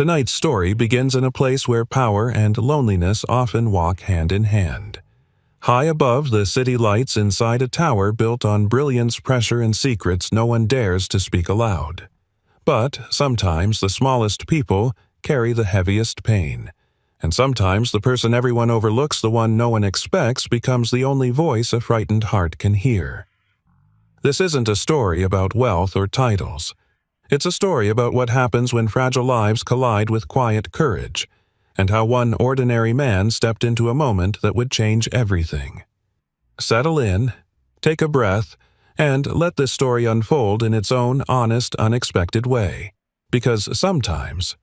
Tonight's story begins in a place where power and loneliness often walk hand in hand. High above the city lights inside a tower built on brilliance, pressure, and secrets no one dares to speak aloud. But sometimes the smallest people carry the heaviest pain. And sometimes the person everyone overlooks, the one no one expects, becomes the only voice a frightened heart can hear. This isn't a story about wealth or titles. It's a story about what happens when fragile lives collide with quiet courage, and how one ordinary man stepped into a moment that would change everything. Settle in, take a breath, and let this story unfold in its own honest, unexpected way. Because sometimes,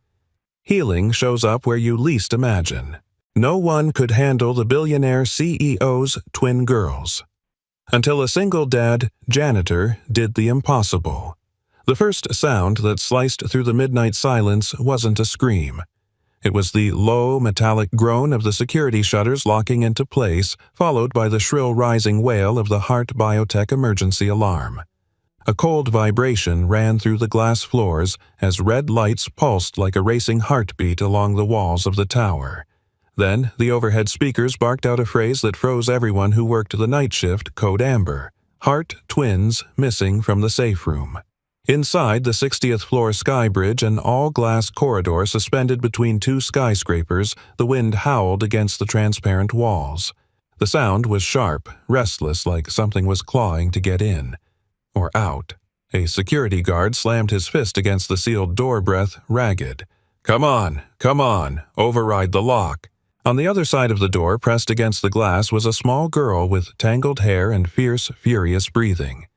healing shows up where you least imagine. No one could handle the billionaire CEO's twin girls, until a single dad, Janitor, did the impossible. The first sound that sliced through the midnight silence wasn't a scream. It was the low, metallic groan of the security shutters locking into place, followed by the shrill rising wail of the Heart Biotech emergency alarm. A cold vibration ran through the glass floors as red lights pulsed like a racing heartbeat along the walls of the tower. Then, the overhead speakers barked out a phrase that froze everyone who worked the night shift, code amber. Heart twins missing from the safe room. Inside the 60th floor sky bridge, an all-glass corridor suspended between two skyscrapers, the wind howled against the transparent walls. The sound was sharp, restless, like something was clawing to get in. Or out. A security guard slammed his fist against the sealed door, breath ragged. Come on, override the lock." On the other side of the door, pressed against the glass, was a small girl with tangled hair and fierce, furious breathing.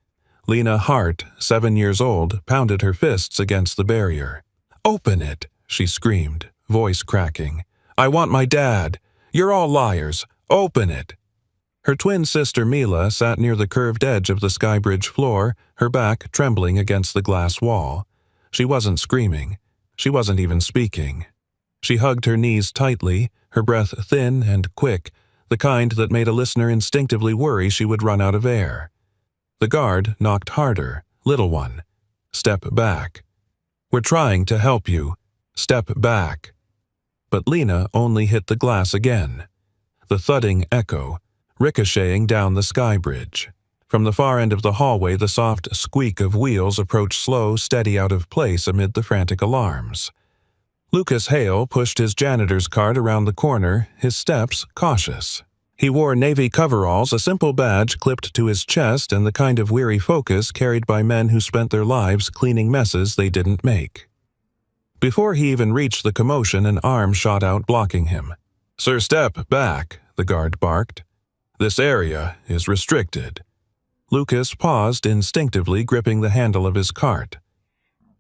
Lena Hart, 7 years old, pounded her fists against the barrier. "Open it," she screamed, voice cracking. "I want my dad. You're all liars. Open it." Her twin sister Mila sat near the curved edge of the skybridge floor, her back trembling against the glass wall. She wasn't screaming. She wasn't even speaking. She hugged her knees tightly, her breath thin and quick, the kind that made a listener instinctively worry she would run out of air. The guard knocked harder. "Little one, step back. We're trying to help you. Step back." But Lena only hit the glass again. The thudding echo, ricocheting down the sky bridge. From the far end of the hallway, the soft squeak of wheels approached slow, steady out of place amid the frantic alarms. Lucas Hale pushed his janitor's cart around the corner, his steps cautious. He wore navy coveralls, a simple badge clipped to his chest, and the kind of weary focus carried by men who spent their lives cleaning messes they didn't make. Before he even reached the commotion, an arm shot out, blocking him. "Sir, step back," the guard barked. "This area is restricted." Lucas paused, instinctively gripping the handle of his cart.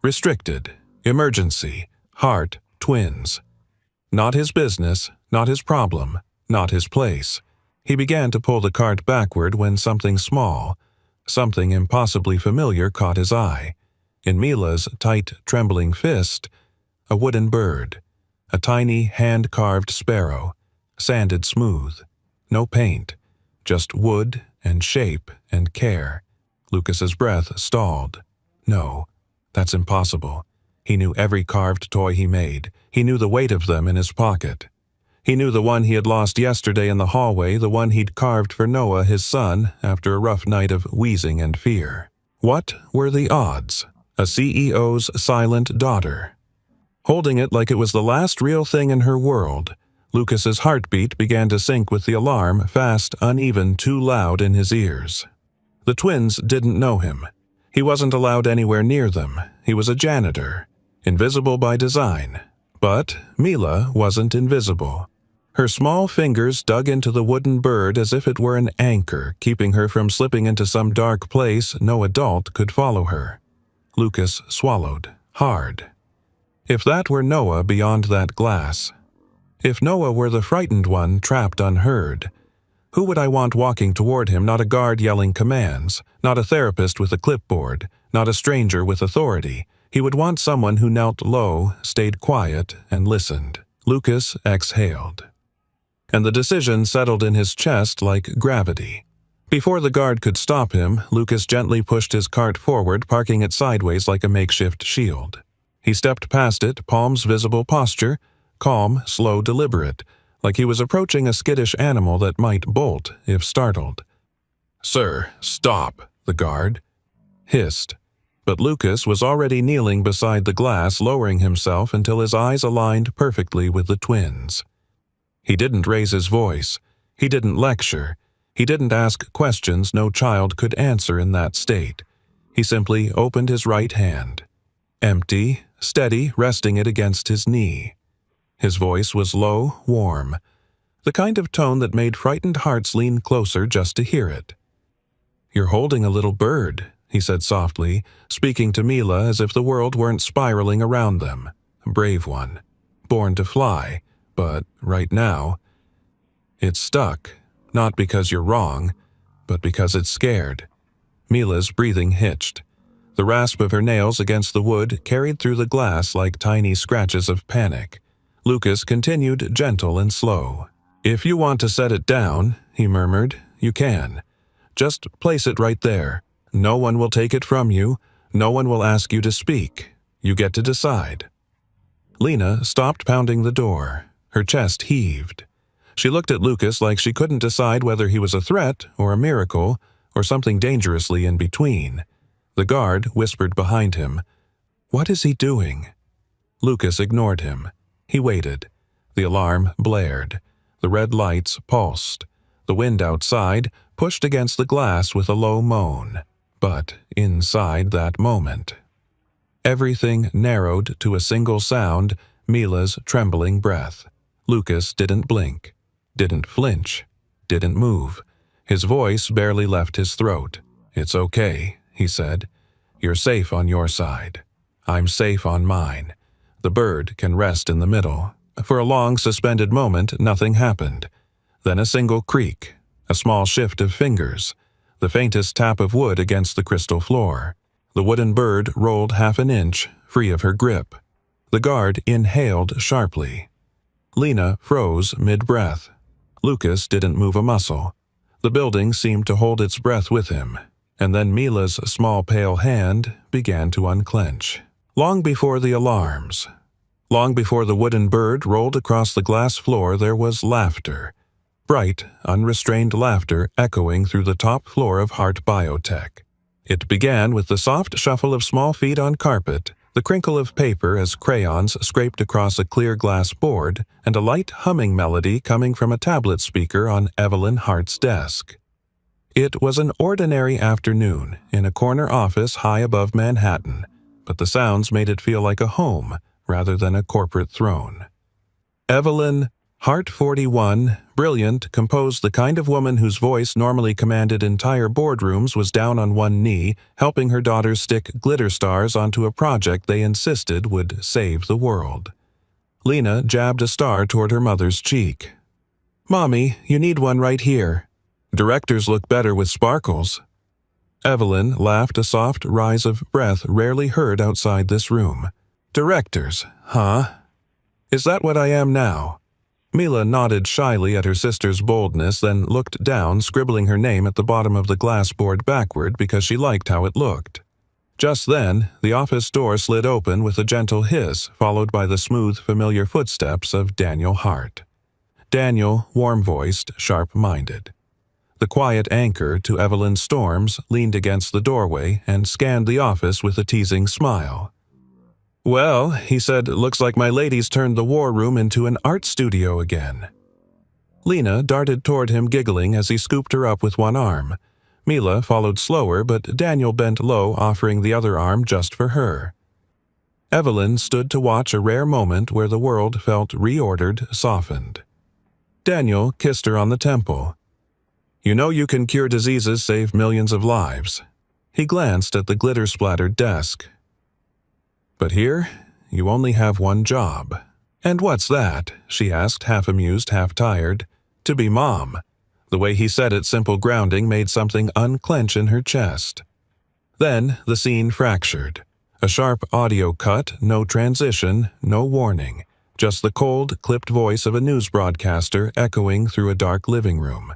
Restricted. Emergency. Hart twins. Not his business, not his problem, not his place. He began to pull the cart backward when something small, something impossibly familiar caught his eye. In Mila's tight, trembling fist, a wooden bird, a tiny, hand-carved sparrow, sanded smooth. No paint, just wood and shape and care. Lucas's breath stalled. No, that's impossible. He knew every carved toy he made. He knew the weight of them in his pocket. He knew the one he had lost yesterday in the hallway, the one he'd carved for Noah, his son, after a rough night of wheezing and fear. What were the odds? A CEO's silent daughter. Holding it like it was the last real thing in her world, Lucas's heartbeat began to sync with the alarm, fast, uneven, too loud in his ears. The twins didn't know him. He wasn't allowed anywhere near them. He was a janitor, invisible by design. But Mila wasn't invisible. Her small fingers dug into the wooden bird as if it were an anchor, keeping her from slipping into some dark place no adult could follow her. Lucas swallowed, hard. If that were Noah beyond that glass, if Noah were the frightened one trapped unheard, who would I want walking toward him? Not a guard yelling commands, not a therapist with a clipboard, not a stranger with authority. He would want someone who knelt low, stayed quiet, and listened. Lucas exhaled. And the decision settled in his chest like gravity. Before the guard could stop him, Lucas gently pushed his cart forward, parking it sideways like a makeshift shield. He stepped past it, palms visible posture, calm, slow, deliberate, like he was approaching a skittish animal that might bolt if startled. "Sir, stop," the guard hissed. But Lucas was already kneeling beside the glass, lowering himself until his eyes aligned perfectly with the twins. He didn't raise his voice. He didn't lecture. He didn't ask questions no child could answer in that state. He simply opened his right hand. Empty, steady, resting it against his knee. His voice was low, warm, the kind of tone that made frightened hearts lean closer just to hear it. "You're holding a little bird," he said softly, speaking to Mila as if the world weren't spiraling around them. "A brave one, born to fly, but right now, it's stuck, not because you're wrong, but because it's scared." Mila's breathing hitched. The rasp of her nails against the wood carried through the glass like tiny scratches of panic. Lucas continued, gentle and slow. "If you want to set it down," he murmured, "you can. Just place it right there. No one will take it from you. No one will ask you to speak. You get to decide." Lena stopped pounding the door. Her chest heaved. She looked at Lucas like she couldn't decide whether he was a threat or a miracle or something dangerously in between. The guard whispered behind him, "What is he doing?" Lucas ignored him. He waited. The alarm blared. The red lights pulsed. The wind outside pushed against the glass with a low moan. But inside that moment, everything narrowed to a single sound, Mila's trembling breath. Lucas didn't blink, didn't flinch, didn't move. His voice barely left his throat. "It's okay," he said. "You're safe on your side. I'm safe on mine. The bird can rest in the middle." For a long, suspended moment, nothing happened. Then a single creak, a small shift of fingers, the faintest tap of wood against the crystal floor. The wooden bird rolled half an inch, free of her grip. The guard inhaled sharply. Lena froze mid-breath. Lucas didn't move a muscle. The building seemed to hold its breath with him. And then Mila's small pale hand began to unclench. Long before the alarms, long before the wooden bird rolled across the glass floor, there was laughter. Bright, unrestrained laughter echoing through the top floor of Heart Biotech. It began with the soft shuffle of small feet on carpet, the crinkle of paper as crayons scraped across a clear glass board, and a light humming melody coming from a tablet speaker on Evelyn Hart's desk. It was an ordinary afternoon in a corner office high above Manhattan, but the sounds made it feel like a home rather than a corporate throne. Evelyn Hart, 41, brilliant, composed, the kind of woman whose voice normally commanded entire boardrooms, was down on one knee, helping her daughters stick glitter stars onto a project they insisted would save the world. Lena jabbed a star toward her mother's cheek. "Mommy, you need one right here. Directors look better with sparkles." Evelyn laughed, a soft rise of breath rarely heard outside this room. "Directors, huh? Is that what I am now?" Mila nodded shyly at her sister's boldness, then looked down, scribbling her name at the bottom of the glass board backward because she liked how it looked. Just then, the office door slid open with a gentle hiss, followed by the smooth, familiar footsteps of Daniel Hart. Daniel, warm-voiced, sharp-minded. The quiet anchor to Evelyn's storms leaned against the doorway and scanned the office with a teasing smile. "Well," he said, "looks like my ladies turned the war room into an art studio again." Lena darted toward him, giggling as he scooped her up with one arm. Mila followed slower, but Daniel bent low, offering the other arm just for her. Evelyn stood to watch a rare moment where the world felt reordered, softened. Daniel kissed her on the temple. "You know you can cure diseases, save millions of lives." He glanced at the glitter-splattered desk. "But here, you only have one job." "And what's that?" she asked, half amused, half tired. "To be Mom." The way he said it, simple grounding, made something unclench in her chest. Then the scene fractured. A sharp audio cut, no transition, no warning. Just the cold, clipped voice of a news broadcaster echoing through a dark living room.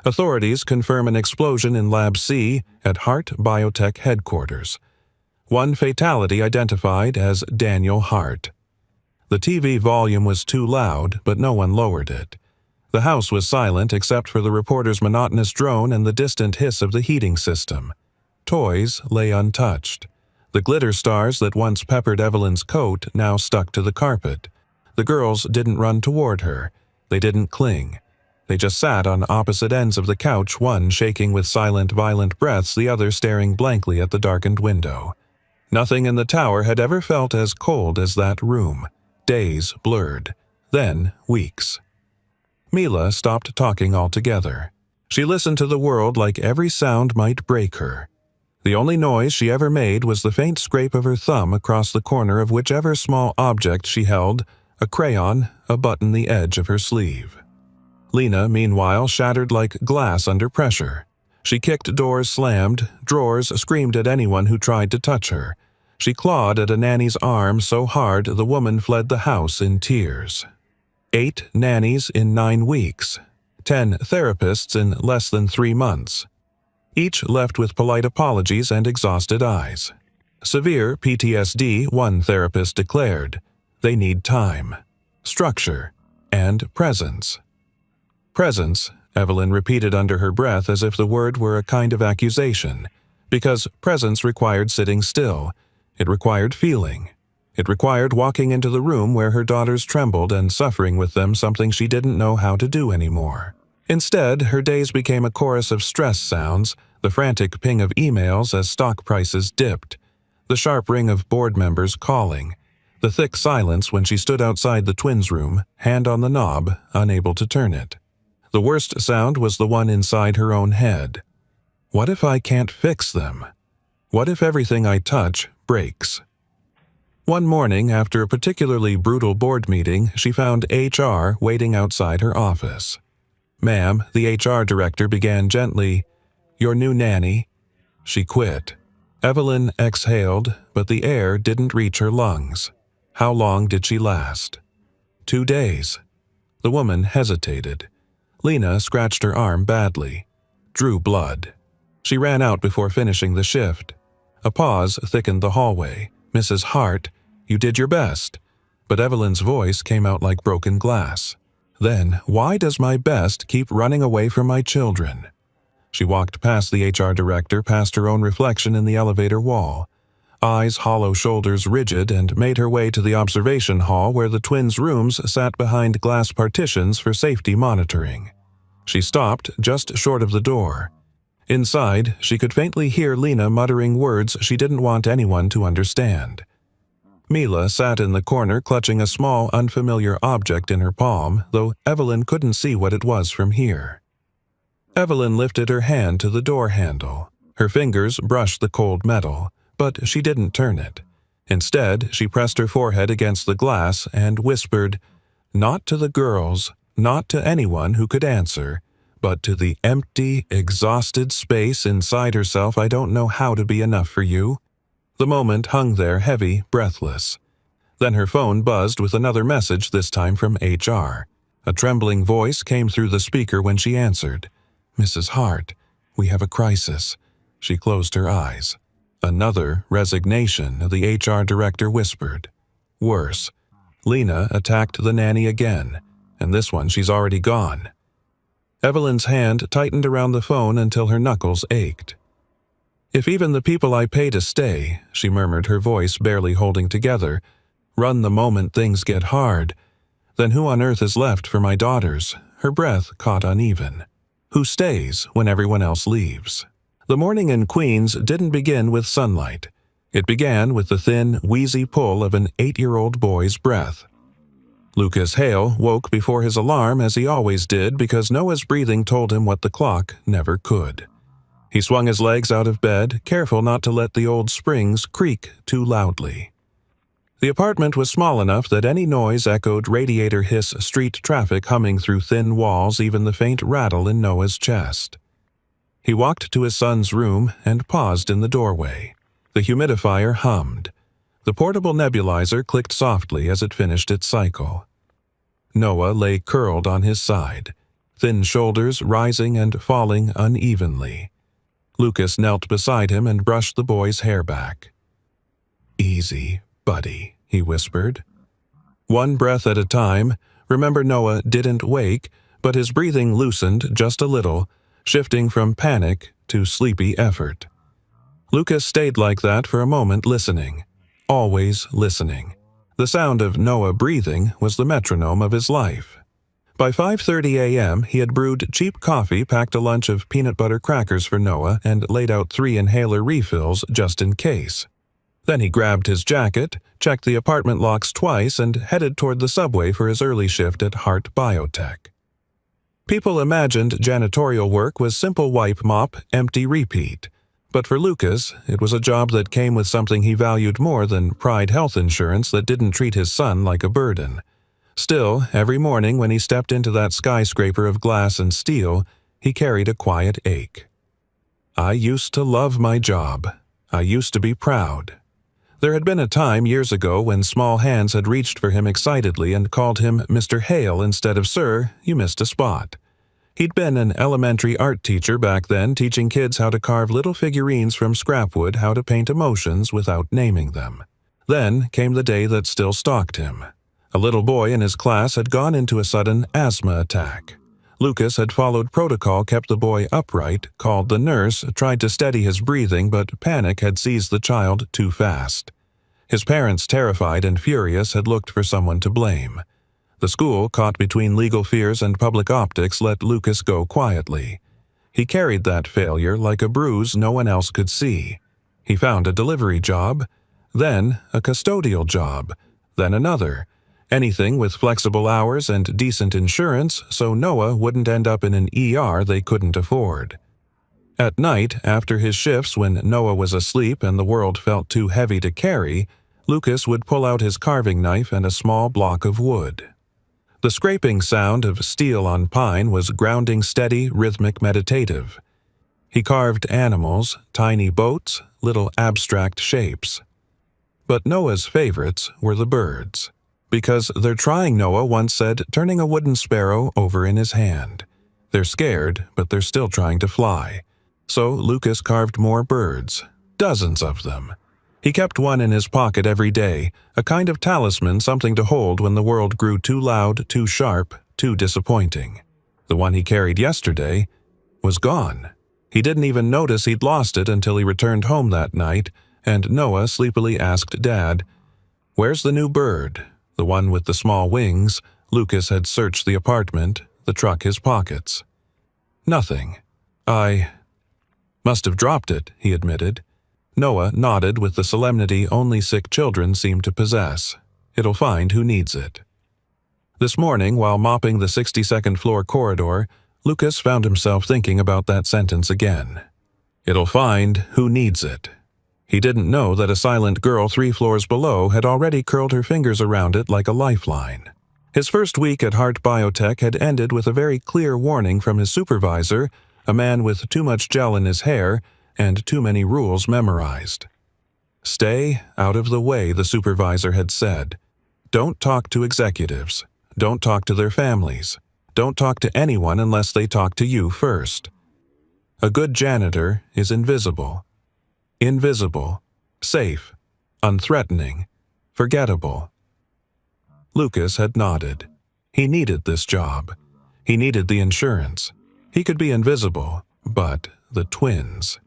Authorities confirm an explosion in Lab C at Heart Biotech headquarters. One fatality identified as Daniel Hart. The TV volume was too loud, but no one lowered it. The house was silent except for the reporter's monotonous drone and the distant hiss of the heating system. Toys lay untouched. The glitter stars that once peppered Evelyn's coat now stuck to the carpet. The girls didn't run toward her. They didn't cling. They just sat on opposite ends of the couch, one shaking with silent, violent breaths, the other staring blankly at the darkened window. Nothing in the tower had ever felt as cold as that room. Days blurred. Then weeks. Mila stopped talking altogether. She listened to the world like every sound might break her. The only noise she ever made was the faint scrape of her thumb across the corner of whichever small object she held, a crayon, a button the edge of her sleeve. Lena, meanwhile, shattered like glass under pressure. She kicked doors slammed, drawers screamed at anyone who tried to touch her. She clawed at a nanny's arm so hard the woman fled the house in tears. 8 nannies in 9 weeks. 10 therapists in less than 3 months. Each left with polite apologies and exhausted eyes. Severe PTSD, one therapist declared. They need time, structure, and presence. Presence, Evelyn repeated under her breath as if the word were a kind of accusation, because presence required sitting still. It required feeling. It required walking into the room where her daughters trembled and suffering with them something she didn't know how to do anymore. Instead, her days became a chorus of stress sounds, the frantic ping of emails as stock prices dipped, the sharp ring of board members calling, the thick silence when she stood outside the twins' room, hand on the knob, unable to turn it. The worst sound was the one inside her own head. What if I can't fix them? What if everything I touch breaks? One morning, after a particularly brutal board meeting, she found HR waiting outside her office. "Ma'am," the HR director began gently, "your new nanny." She quit. Evelyn exhaled, but the air didn't reach her lungs. How long did she last? 2 days. The woman hesitated. Lena scratched her arm badly. Drew blood. She ran out before finishing the shift. A pause thickened the hallway. "Mrs. Hart, you did your best." But Evelyn's voice came out like broken glass. "Then, why does my best keep running away from my children?" She walked past the HR director, past her own reflection in the elevator wall. Eyes hollow, shoulders rigid, and made her way to the observation hall where the twins' rooms sat behind glass partitions for safety monitoring. She stopped just short of the door. Inside, she could faintly hear Lena muttering words she didn't want anyone to understand. Mila sat in the corner clutching a small, unfamiliar object in her palm, though Evelyn couldn't see what it was from here. Evelyn lifted her hand to the door handle. Her fingers brushed the cold metal, but she didn't turn it. Instead, she pressed her forehead against the glass and whispered, not to the girls, not to anyone who could answer, but to the empty, exhausted space inside herself. "I don't know how to be enough for you." The moment hung there heavy, breathless. Then her phone buzzed with another message, this time from HR. A trembling voice came through the speaker when she answered. "Mrs. Hart, we have a crisis." She closed her eyes. "Another resignation," the HR director whispered. "Worse. Lena attacked the nanny again, and this one she's already gone." Evelyn's hand tightened around the phone until her knuckles ached. "If even the people I pay to stay," she murmured, her voice barely holding together, "run the moment things get hard, then who on earth is left for my daughters?" Her breath caught uneven. "Who stays when everyone else leaves?" The morning in Queens didn't begin with sunlight. It began with the thin, wheezy pull of an 8-year-old boy's breath. Lucas Hale woke before his alarm, as he always did, because Noah's breathing told him what the clock never could. He swung his legs out of bed, careful not to let the old springs creak too loudly. The apartment was small enough that any noise echoed radiator hiss, street traffic humming through thin walls, even the faint rattle in Noah's chest. He walked to his son's room and paused in the doorway. The humidifier hummed. The portable nebulizer clicked softly as it finished its cycle. Noah lay curled on his side, thin shoulders rising and falling unevenly. Lucas knelt beside him and brushed the boy's hair back. "Easy, buddy," he whispered. One breath at a time. Remember, Noah didn't wake, but his breathing loosened just a little, shifting from panic to sleepy effort. Lucas stayed like that for a moment, listening. Always listening. The sound of Noah breathing was the metronome of his life. By 5:30 a.m., he had brewed cheap coffee, packed a lunch of peanut butter crackers for Noah, and laid out 3 inhaler refills just in case. Then he grabbed his jacket, checked the apartment locks twice, and headed toward the subway for his early shift at Hart Biotech. People imagined janitorial work was simple wipe, mop, empty, repeat. But for Lucas, it was a job that came with something he valued more than Pride health insurance that didn't treat his son like a burden. Still, every morning when he stepped into that skyscraper of glass and steel, he carried a quiet ache. "I used to love my job. I used to be proud." There had been a time years ago when small hands had reached for him excitedly and called him Mr. Hale instead of Sir, you missed a spot. He'd been an elementary art teacher back then, teaching kids how to carve little figurines from scrapwood, how to paint emotions without naming them. Then came the day that still stalked him. A little boy in his class had gone into a sudden asthma attack. Lucas had followed protocol, kept the boy upright, called the nurse, tried to steady his breathing, but panic had seized the child too fast. His parents, terrified and furious, had looked for someone to blame. The school, caught between legal fears and public optics, let Lucas go quietly. He carried that failure like a bruise no one else could see. He found a delivery job, then a custodial job, then another. Anything with flexible hours and decent insurance so Noah wouldn't end up in an ER they couldn't afford. At night, after his shifts when Noah was asleep and the world felt too heavy to carry, Lucas would pull out his carving knife and a small block of wood. The scraping sound of steel on pine was grounding, steady, rhythmic, meditative. He carved animals, tiny boats, little abstract shapes. But Noah's favorites were the birds. Because they're trying, Noah once said, turning a wooden sparrow over in his hand. They're scared, but they're still trying to fly. So Lucas carved more birds, dozens of them. He kept one in his pocket every day, a kind of talisman, something to hold when the world grew too loud, too sharp, too disappointing. The one he carried yesterday was gone. He didn't even notice he'd lost it until he returned home that night, and Noah sleepily asked Dad, "Where's the new bird?" The one with the small wings. Lucas had searched the apartment, the truck, his pockets. Nothing. "I must have dropped it," he admitted. Noah nodded with the solemnity only sick children seem to possess. "It'll find who needs it." This morning, while mopping the 62nd floor corridor, Lucas found himself thinking about that sentence again. It'll find who needs it. He didn't know that a silent girl 3 floors below had already curled her fingers around it like a lifeline. His first week at Hart Biotech had ended with a very clear warning from his supervisor, a man with too much gel in his hair and too many rules memorized. "Stay out of the way," the supervisor had said. "Don't talk to executives. Don't talk to their families. Don't talk to anyone unless they talk to you first. A good janitor is invisible. Invisible, safe, unthreatening, forgettable." Lucas had nodded. He needed this job. He needed the insurance. He could be invisible, but the twins.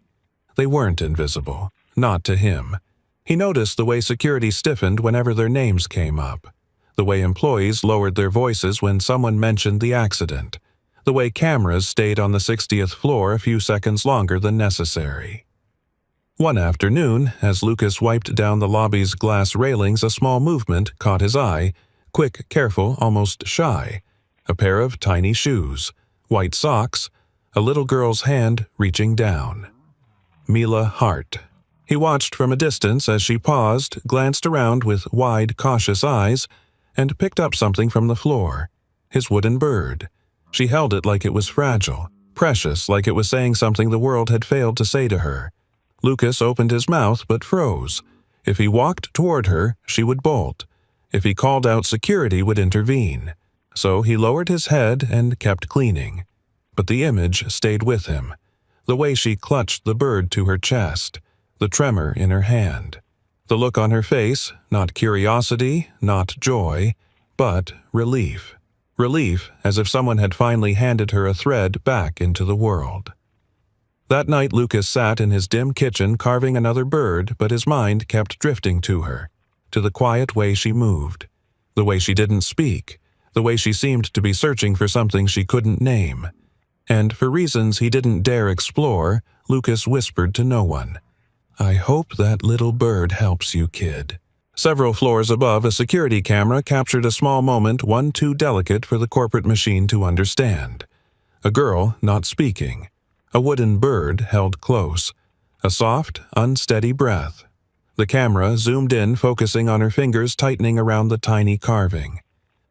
They weren't invisible, not to him. He noticed the way security stiffened whenever their names came up, the way employees lowered their voices when someone mentioned the accident, the way cameras stayed on the 60th floor a few seconds longer than necessary. One afternoon, as Lucas wiped down the lobby's glass railings, a small movement caught his eye, quick, careful, almost shy. A pair of tiny shoes, white socks, a little girl's hand reaching down. Mila Hart. He watched from a distance as she paused, glanced around with wide, cautious eyes, and picked up something from the floor. His wooden bird. She held it like it was fragile, precious, like it was saying something the world had failed to say to her. Lucas opened his mouth but froze. If he walked toward her, she would bolt. If he called out, security would intervene. So he lowered his head and kept cleaning. But the image stayed with him. The way she clutched the bird to her chest, the tremor in her hand, The look on her face, not curiosity, not joy, but relief. Relief, as if someone had finally handed her a thread back into the world. That night Lucas sat in his dim kitchen carving another bird, but his mind kept drifting to her, to the quiet way she moved, the way she didn't speak, the way she seemed to be searching for something she couldn't name. And for reasons he didn't dare explore, Lucas whispered to no one, "I hope that little bird helps you, kid." Several floors above, a security camera captured a small moment, one too delicate for the corporate machine to understand. A girl not speaking. A wooden bird held close. A soft, unsteady breath. The camera zoomed in, focusing on her fingers tightening around the tiny carving.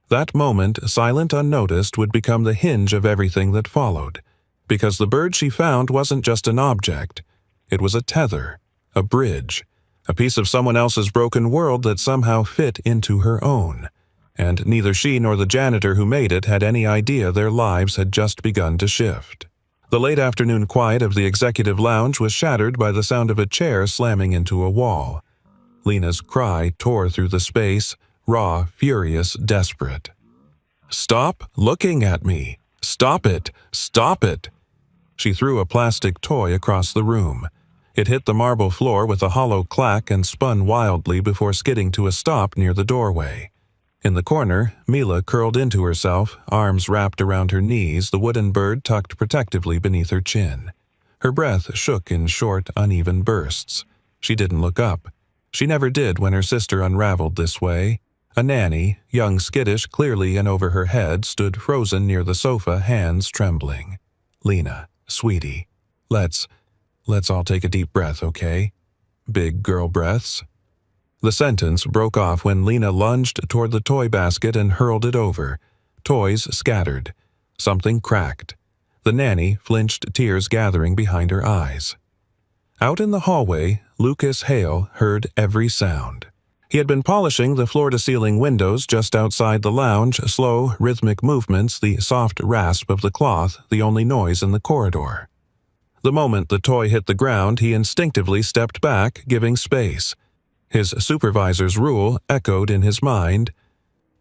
That moment, silent unnoticed, would become the hinge of everything that followed. Because the bird she found wasn't just an object. It was a tether, a bridge, a piece of someone else's broken world that somehow fit into her own. And neither she nor the janitor who made it had any idea their lives had just begun to shift. The late afternoon quiet of the executive lounge was shattered by the sound of a chair slamming into a wall. Lena's cry tore through the space, raw, furious, desperate. "Stop looking at me! Stop it! Stop it!" She threw a plastic toy across the room. It hit the marble floor with a hollow clack and spun wildly before skidding to a stop near the doorway. In the corner, Mila curled into herself, arms wrapped around her knees, the wooden bird tucked protectively beneath her chin. Her breath shook in short, uneven bursts. She didn't look up. She never did when her sister unraveled this way. A nanny, young skittish clearly in over her head, stood frozen near the sofa, hands trembling. "Lena, sweetie, let's all take a deep breath, okay? Big girl breaths." The sentence broke off when Lena lunged toward the toy basket and hurled it over. Toys scattered. Something cracked. The nanny flinched, tears gathering behind her eyes. Out in the hallway, Lucas Hale heard every sound. He had been polishing the floor-to-ceiling windows just outside the lounge, slow, rhythmic movements, the soft rasp of the cloth, the only noise in the corridor. The moment the toy hit the ground, he instinctively stepped back, giving space. His supervisor's rule echoed in his mind,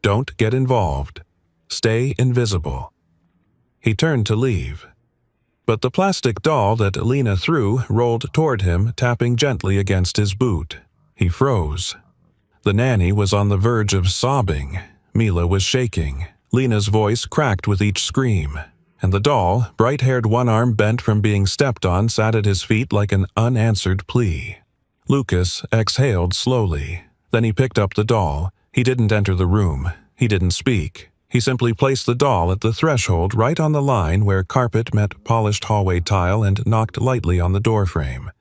"Don't get involved. Stay invisible." He turned to leave. But the plastic doll that Lena threw rolled toward him, tapping gently against his boot. He froze. The nanny was on the verge of sobbing. Mila was shaking. Lena's voice cracked with each scream. And the doll, bright-haired, one arm bent from being stepped on, sat at his feet like an unanswered plea. Lucas exhaled slowly. Then he picked up the doll. He didn't enter the room. He didn't speak. He simply placed the doll at the threshold right on the line where carpet met polished hallway tile and knocked lightly on the doorframe.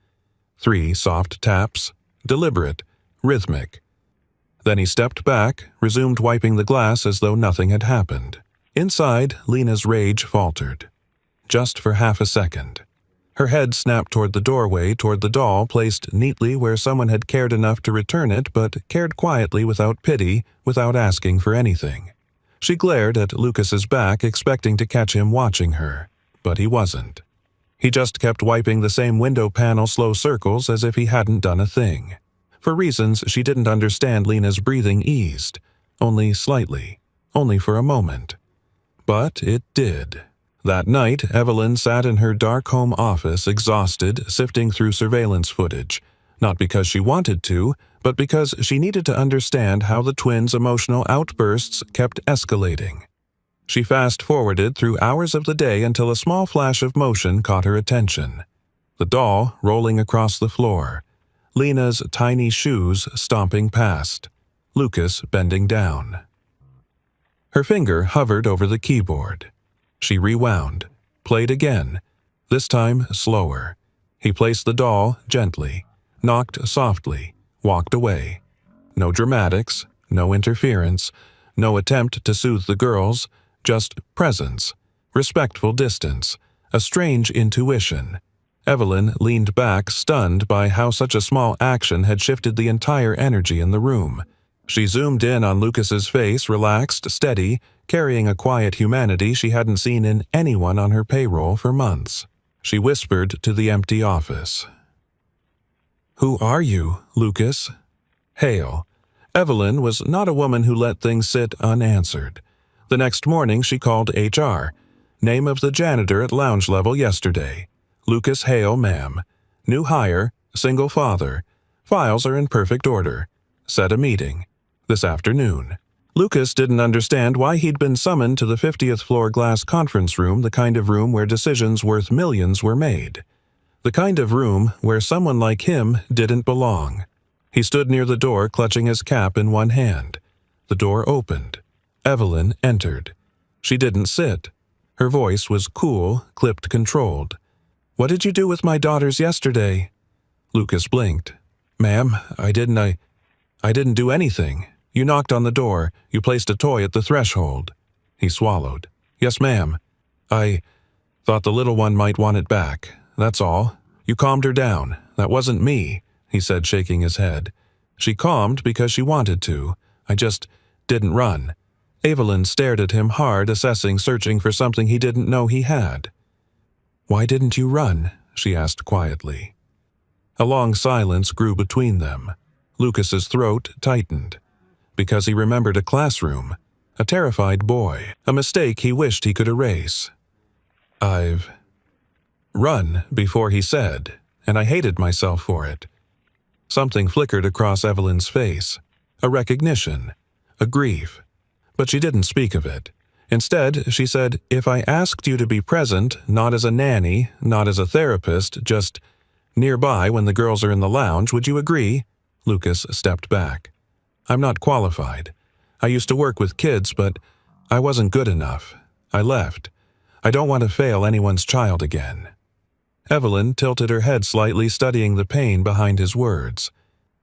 3 soft taps, deliberate, rhythmic. Then he stepped back, resumed wiping the glass as though nothing had happened. Inside, Lena's rage faltered. Just for half a second. Her head snapped toward the doorway, toward the doll placed neatly where someone had cared enough to return it, but cared quietly without pity, without asking for anything. She glared at Lucas's back, expecting to catch him watching her, but he wasn't. He just kept wiping the same window panel slow circles as if he hadn't done a thing. For reasons she didn't understand, Lena's breathing eased, only slightly, only for a moment. But it did. That night, Evelyn sat in her dark home office, exhausted, sifting through surveillance footage, not because she wanted to, but because she needed to understand how the twins' emotional outbursts kept escalating. She fast-forwarded through hours of the day until a small flash of motion caught her attention. The doll rolling across the floor. Lena's tiny shoes stomping past. Lucas bending down. Her finger hovered over the keyboard. She rewound, played again, this time slower. He placed the doll gently, knocked softly, walked away. No dramatics, no interference, no attempt to soothe the girls, just presence, respectful distance, a strange intuition. Evelyn leaned back, stunned by how such a small action had shifted the entire energy in the room. She zoomed in on Lucas's face, relaxed, steady, carrying a quiet humanity she hadn't seen in anyone on her payroll for months. She whispered to the empty office. "Who are you, Lucas?" Hale. Evelyn was not a woman who let things sit unanswered. The next morning she called HR. Name of the janitor at lounge level yesterday. Lucas Hale, ma'am. New hire, single father. Files are in perfect order. Set a meeting. This afternoon. Lucas didn't understand why he'd been summoned to the 50th floor glass conference room, the kind of room where decisions worth millions were made. The kind of room where someone like him didn't belong. He stood near the door, clutching his cap in one hand. The door opened. Evelyn entered. She didn't sit. Her voice was cool, clipped, controlled. "What did you do with my daughters yesterday?" Lucas blinked. "Ma'am, I didn't do anything. You knocked on the door. You placed a toy at the threshold." He swallowed. "Yes, ma'am. I thought the little one might want it back. That's all. You calmed her down. That wasn't me," he said, shaking his head. "She calmed because she wanted to. I just didn't run." Evelyn stared at him hard, searching for something he didn't know he had. "Why didn't you run?" she asked quietly. A long silence grew between them. Lucas's throat tightened. Because he remembered a classroom, a terrified boy, a mistake he wished he could erase. "I've run," before he said, and I hated myself for it. Something flickered across Evelyn's face. A recognition. A grief. But she didn't speak of it. Instead, she said, "If I asked you to be present, not as a nanny, not as a therapist, just nearby when the girls are in the lounge, would you agree?" Lucas stepped back. "I'm not qualified. I used to work with kids, but I wasn't good enough. I left. I don't want to fail anyone's child again." Evelyn tilted her head slightly, studying the pain behind his words.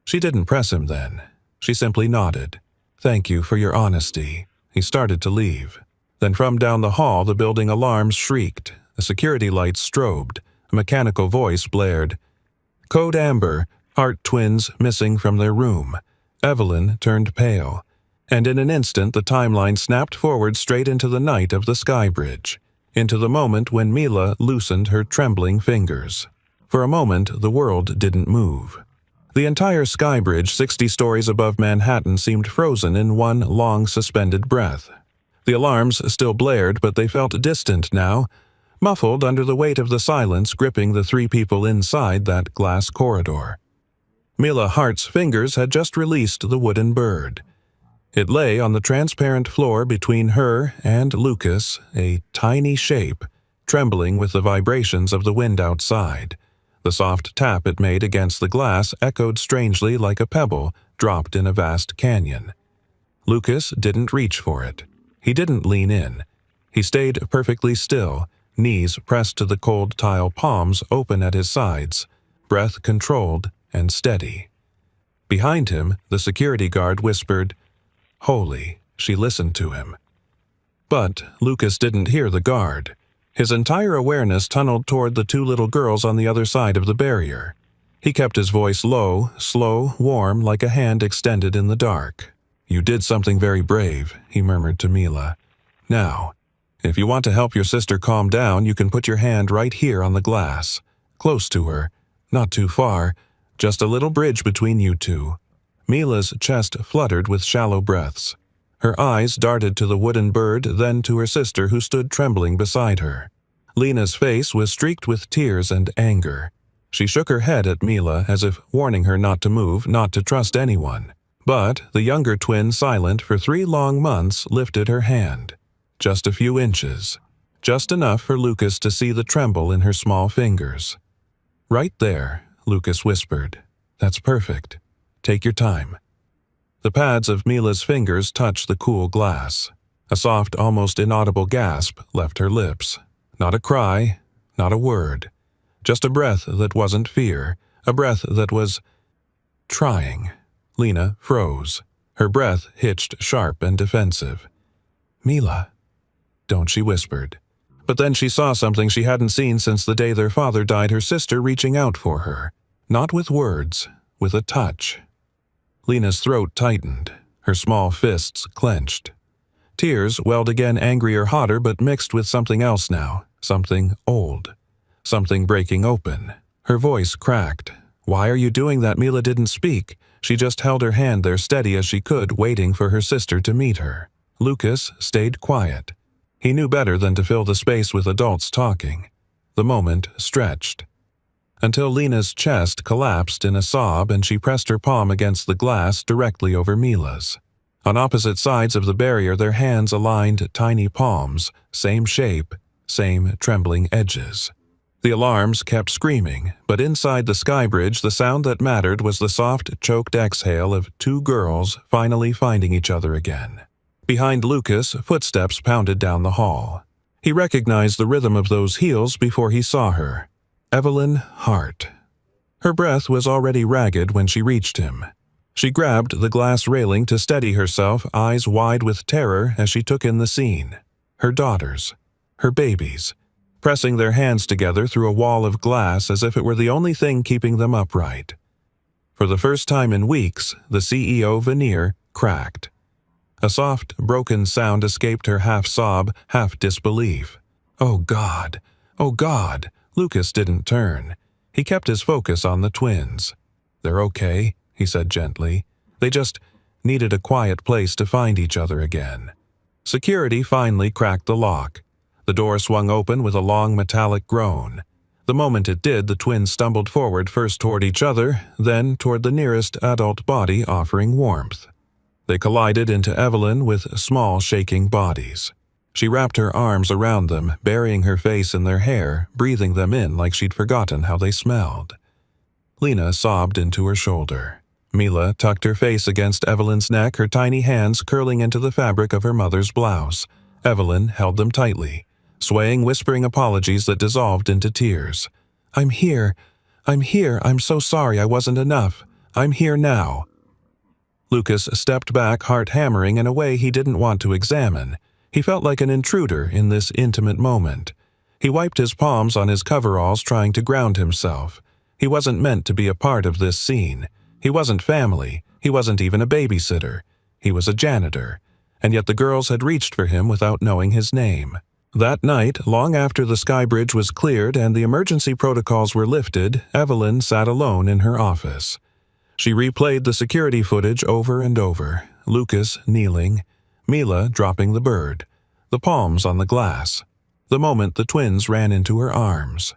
She didn't press him then. She simply nodded. "Thank you for your honesty." He started to leave. Then from down the hall the building alarms shrieked, the security lights strobed, a mechanical voice blared. "Code Amber, Hart twins missing from their room." Evelyn turned pale, and in an instant the timeline snapped forward straight into the night of the Sky Bridge, into the moment when Mila loosened her trembling fingers. For a moment the world didn't move. The entire Sky Bridge, 60 stories above Manhattan, seemed frozen in one long suspended breath. The alarms still blared, but they felt distant now, muffled under the weight of the silence gripping the three people inside that glass corridor. Mila Hart's fingers had just released the wooden bird. It lay on the transparent floor between her and Lucas, a tiny shape, trembling with the vibrations of the wind outside. The soft tap it made against the glass echoed strangely like a pebble dropped in a vast canyon. Lucas didn't reach for it. He didn't lean in. He stayed perfectly still, knees pressed to the cold tile palms open at his sides, breath controlled and steady. Behind him, the security guard whispered, "Holy," she listened to him. But Lucas didn't hear the guard. His entire awareness tunneled toward the two little girls on the other side of the barrier. He kept his voice low, slow, warm, like a hand extended in the dark. "You did something very brave," he murmured to Mila. "Now, if you want to help your sister calm down, you can put your hand right here on the glass, close to her, not too far, just a little bridge between you two." Mila's chest fluttered with shallow breaths. Her eyes darted to the wooden bird, then to her sister who stood trembling beside her. Lena's face was streaked with tears and anger. She shook her head at Mila as if warning her not to move, not to trust anyone. But the younger twin, silent for 3 long months, lifted her hand. Just a few inches. Just enough for Lucas to see the tremble in her small fingers. "Right there," Lucas whispered. "That's perfect. Take your time." The pads of Mila's fingers touched the cool glass. A soft, almost inaudible gasp left her lips. Not a cry, not a word. Just a breath that wasn't fear, a breath that was trying. Lena froze. Her breath hitched sharp and defensive. "Mila," "Don't," she whispered. But then she saw something she hadn't seen since the day their father died, her sister reaching out for her. Not with words, with a touch. Lena's throat tightened. Her small fists clenched. Tears welled again, angrier, hotter, but mixed with something else now. Something old. Something breaking open. Her voice cracked. "Why are you doing that?" Mila didn't speak. She just held her hand there steady as she could, waiting for her sister to meet her. Lucas stayed quiet. He knew better than to fill the space with adults talking. The moment stretched, until Lena's chest collapsed in a sob and she pressed her palm against the glass directly over Mila's. On opposite sides of the barrier, their hands aligned tiny palms, same shape, same trembling edges. The alarms kept screaming, but inside the sky bridge the sound that mattered was the soft, choked exhale of two girls finally finding each other again. Behind Lucas, footsteps pounded down the hall. He recognized the rhythm of those heels before he saw her. Evelyn Hart. Her breath was already ragged when she reached him. She grabbed the glass railing to steady herself, eyes wide with terror as she took in the scene. Her daughters. Her babies. Pressing their hands together through a wall of glass as if it were the only thing keeping them upright. For the first time in weeks, the CEO veneer cracked. A soft, broken sound escaped her half-sob, half-disbelief. "Oh God! Oh God!" Lucas didn't turn. He kept his focus on the twins. "They're okay," he said gently. "They just needed a quiet place to find each other again." Security finally cracked the lock. The door swung open with a long metallic groan. The moment it did, the twins stumbled forward, first toward each other, then toward the nearest adult body offering warmth. They collided into Evelyn with small, shaking bodies. She wrapped her arms around them, burying her face in their hair, breathing them in like she'd forgotten how they smelled. Lena sobbed into her shoulder. Mila tucked her face against Evelyn's neck, her tiny hands curling into the fabric of her mother's blouse. Evelyn held them tightly, swaying, whispering apologies that dissolved into tears. I'm here. I'm so sorry I wasn't enough. I'm here now." Lucas stepped back, heart hammering in a way he didn't want to examine. He felt like an intruder in this intimate moment. He wiped his palms on his coveralls, trying to ground himself. He wasn't meant to be a part of this scene. He wasn't family. He wasn't even a babysitter. He was a janitor. And yet the girls had reached for him without knowing his name. That night, long after the sky bridge was cleared and the emergency protocols were lifted, Evelyn sat alone in her office. She replayed the security footage over and over, Lucas kneeling, Mila dropping the bird, the palms on the glass. The moment the twins ran into her arms.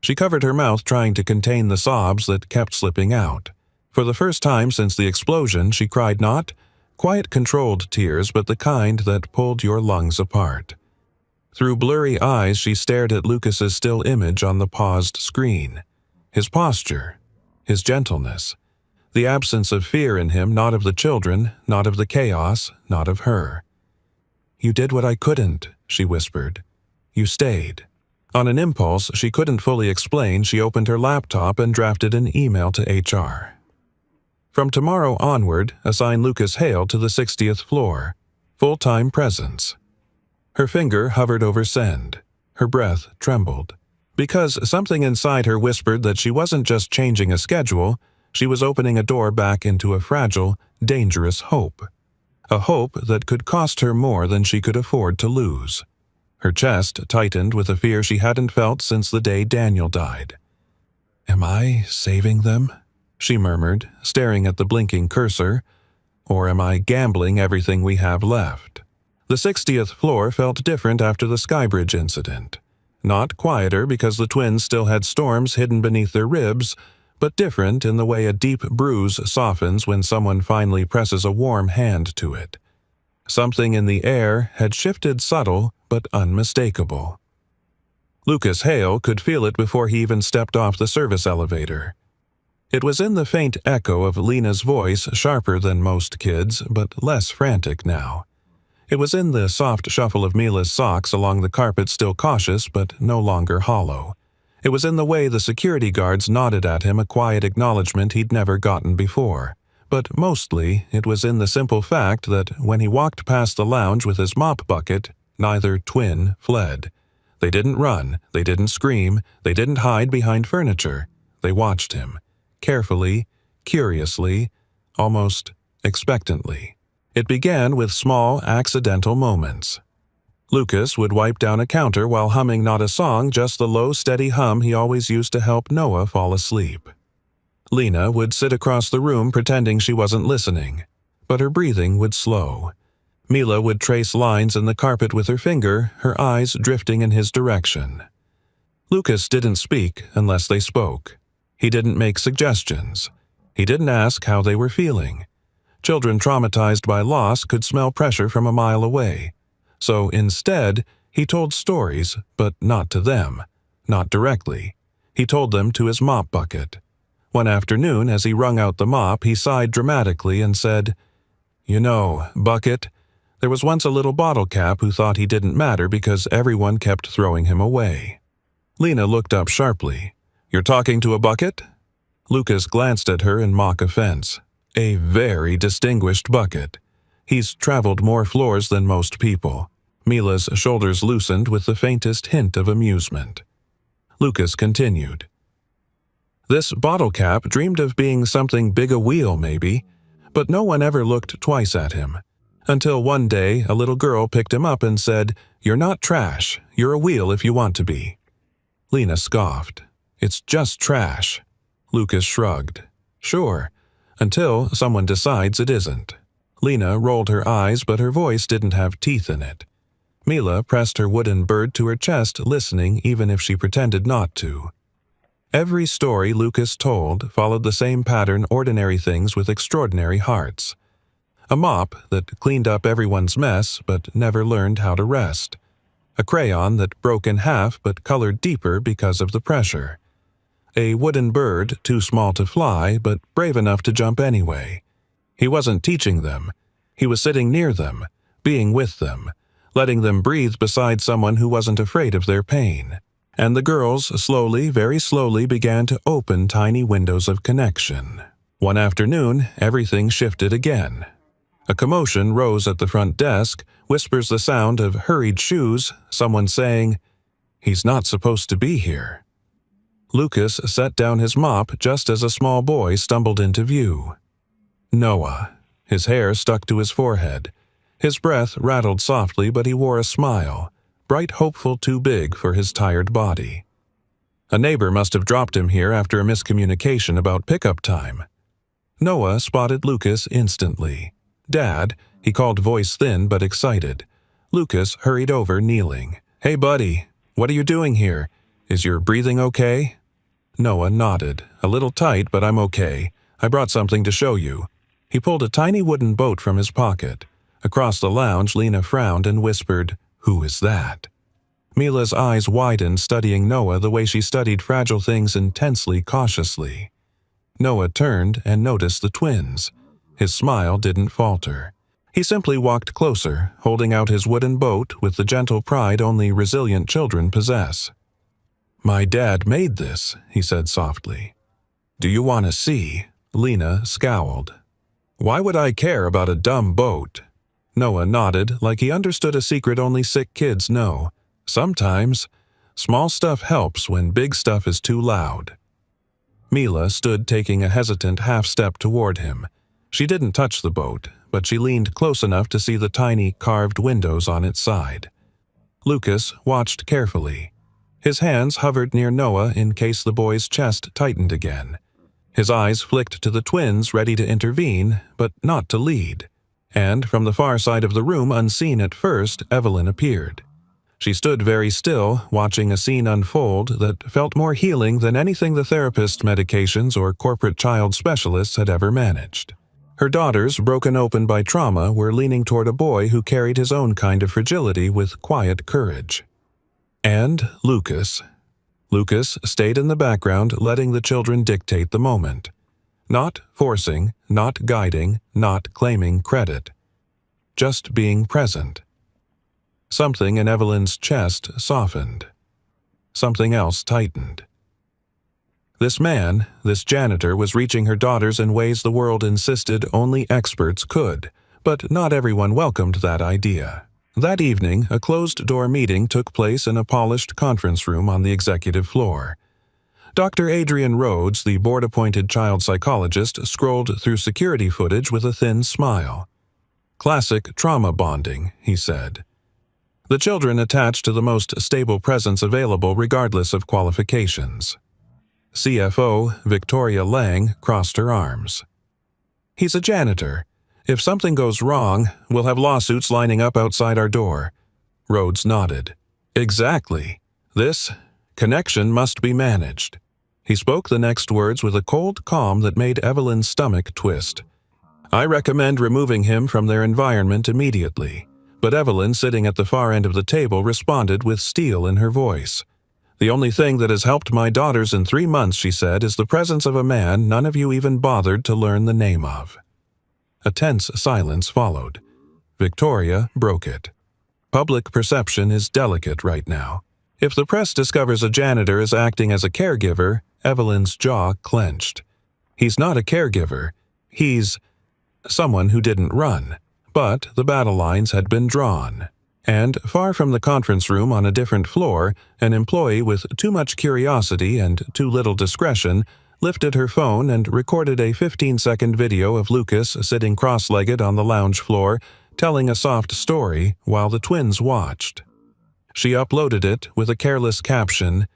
She covered her mouth, trying to contain the sobs that kept slipping out. For the first time since the explosion, she cried not quiet, controlled tears, but the kind that pulled your lungs apart. Through blurry eyes, she stared at Lucas's still image on the paused screen. His posture, his gentleness, the absence of fear in him, not of the children, not of the chaos, not of her. "You did what I couldn't," she whispered. "You stayed." On an impulse she couldn't fully explain, she opened her laptop and drafted an email to HR. From tomorrow onward, assign Lucas Hale to the 60th floor. Full-time presence. Her finger hovered over send. Her breath trembled. Because something inside her whispered that she wasn't just changing a schedule, she was opening a door back into a fragile, dangerous hope. A hope that could cost her more than she could afford to lose. Her chest tightened with a fear she hadn't felt since the day Daniel died. "Am I saving them?" she murmured, staring at the blinking cursor. "Or am I gambling everything we have left?" The 60th floor felt different after the Skybridge incident. Not quieter because the twins still had storms hidden beneath their ribs, but different in the way a deep bruise softens when someone finally presses a warm hand to it. Something in the air had shifted, subtle but unmistakable. Lucas Hale could feel it before he even stepped off the service elevator. It was in the faint echo of Lena's voice, sharper than most kids, but less frantic now. It was in the soft shuffle of Mila's socks along the carpet, still cautious but no longer hollow. It was in the way the security guards nodded at him, a quiet acknowledgement he'd never gotten before. But mostly, it was in the simple fact that when he walked past the lounge with his mop bucket, neither twin fled. They didn't run, they didn't scream, they didn't hide behind furniture. They watched him, carefully, curiously, almost expectantly. It began with small, accidental moments. Lucas would wipe down a counter while humming not a song, just the low, steady hum he always used to help Noah fall asleep. Lena would sit across the room pretending she wasn't listening, but her breathing would slow. Mila would trace lines in the carpet with her finger, her eyes drifting in his direction. Lucas didn't speak unless they spoke. He didn't make suggestions. He didn't ask how they were feeling. Children traumatized by loss could smell pressure from a mile away. So instead, he told stories, but not to them, not directly. He told them to his mop bucket. One afternoon, as he wrung out the mop, he sighed dramatically and said, "You know, Bucket, there was once a little bottle cap who thought he didn't matter because everyone kept throwing him away." Lena looked up sharply. "You're talking to a bucket?" Lucas glanced at her in mock offense. "A very distinguished bucket. He's traveled more floors than most people." Mila's shoulders loosened with the faintest hint of amusement. Lucas continued. "This bottle cap dreamed of being something big a wheel, maybe, but no one ever looked twice at him. Until one day a little girl picked him up and said, 'You're not trash, you're a wheel if you want to be.'" Lena scoffed. "It's just trash." Lucas shrugged. "Sure, until someone decides it isn't." Lena rolled her eyes, but her voice didn't have teeth in it. Mila pressed her wooden bird to her chest, listening even if she pretended not to. Every story Lucas told followed the same pattern: ordinary things with extraordinary hearts. A mop that cleaned up everyone's mess but never learned how to rest. A crayon that broke in half but colored deeper because of the pressure. A wooden bird too small to fly but brave enough to jump anyway. He wasn't teaching them. He was sitting near them, being with them, letting them breathe beside someone who wasn't afraid of their pain. And the girls slowly, very slowly began to open tiny windows of connection. One afternoon, everything shifted again. A commotion rose at the front desk, whispers the sound of hurried shoes, someone saying, "He's not supposed to be here." Lucas set down his mop just as a small boy stumbled into view. Noah. His hair stuck to his forehead. His breath rattled softly, but he wore a smile, bright hopeful too big for his tired body. A neighbor must have dropped him here after a miscommunication about pickup time. Noah spotted Lucas instantly. "Dad," he called, voice thin but excited. Lucas hurried over, kneeling. "Hey buddy, what are you doing here? Is your breathing okay?" Noah nodded. "A little tight, but I'm okay. I brought something to show you." He pulled a tiny wooden boat from his pocket. Across the lounge, Lena frowned and whispered, "Who is that?" Mila's eyes widened, studying Noah the way she studied fragile things, intensely, cautiously. Noah turned and noticed the twins. His smile didn't falter. He simply walked closer, holding out his wooden boat with the gentle pride only resilient children possess. "My dad made this," he said softly. "Do you want to see?" Lena scowled. "Why would I care about a dumb boat?" Noah nodded, like he understood a secret only sick kids know. Sometimes, small stuff helps when big stuff is too loud. Mila stood taking a hesitant half-step toward him. She didn't touch the boat, but she leaned close enough to see the tiny, carved windows on its side. Lucas watched carefully. His hands hovered near Noah in case the boy's chest tightened again. His eyes flicked to the twins, ready to intervene, but not to lead. And from the far side of the room, unseen at first, Evelyn appeared. She stood very still, watching a scene unfold that felt more healing than anything the therapist's medications or corporate child specialists had ever managed. Her daughters, broken open by trauma, were leaning toward a boy who carried his own kind of fragility with quiet courage. And Lucas. Lucas stayed in the background, letting the children dictate the moment. Not forcing, not guiding, not claiming credit. Just being present. Something in Evelyn's chest softened. Something else tightened. This man, this janitor, was reaching her daughters in ways the world insisted only experts could, but not everyone welcomed that idea. That evening, a closed-door meeting took place in a polished conference room on the executive floor. Dr. Adrian Rhodes, the board-appointed child psychologist, scrolled through security footage with a thin smile. "Classic trauma bonding," he said. "The children attached to the most stable presence available regardless of qualifications." CFO Victoria Lang crossed her arms. He's a janitor. If something goes wrong, we'll have lawsuits lining up outside our door. Rhodes nodded. Exactly. This connection must be managed. He spoke the next words with a cold calm that made Evelyn's stomach twist. I recommend removing him from their environment immediately. But Evelyn, sitting at the far end of the table, responded with steel in her voice. The only thing that has helped my daughters in 3 months, she said, is the presence of a man none of you even bothered to learn the name of. A tense silence followed. Victoria broke it. Public perception is delicate right now. If the press discovers a janitor is acting as a caregiver, Evelyn's jaw clenched. He's not a caregiver. He's someone who didn't run. But the battle lines had been drawn. And, far from the conference room on a different floor, an employee with too much curiosity and too little discretion lifted her phone and recorded a 15-second video of Lucas sitting cross-legged on the lounge floor, telling a soft story while the twins watched. She uploaded it with a careless caption,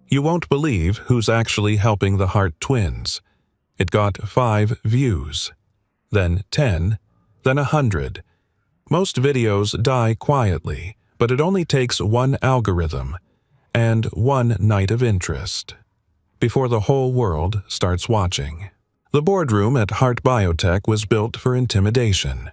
"You won't believe who's actually helping the Hart twins." It got 5 views, then 10, then 100. Most videos die quietly, but it only takes one algorithm and one night of interest before the whole world starts watching. The boardroom at Hart Biotech was built for intimidation.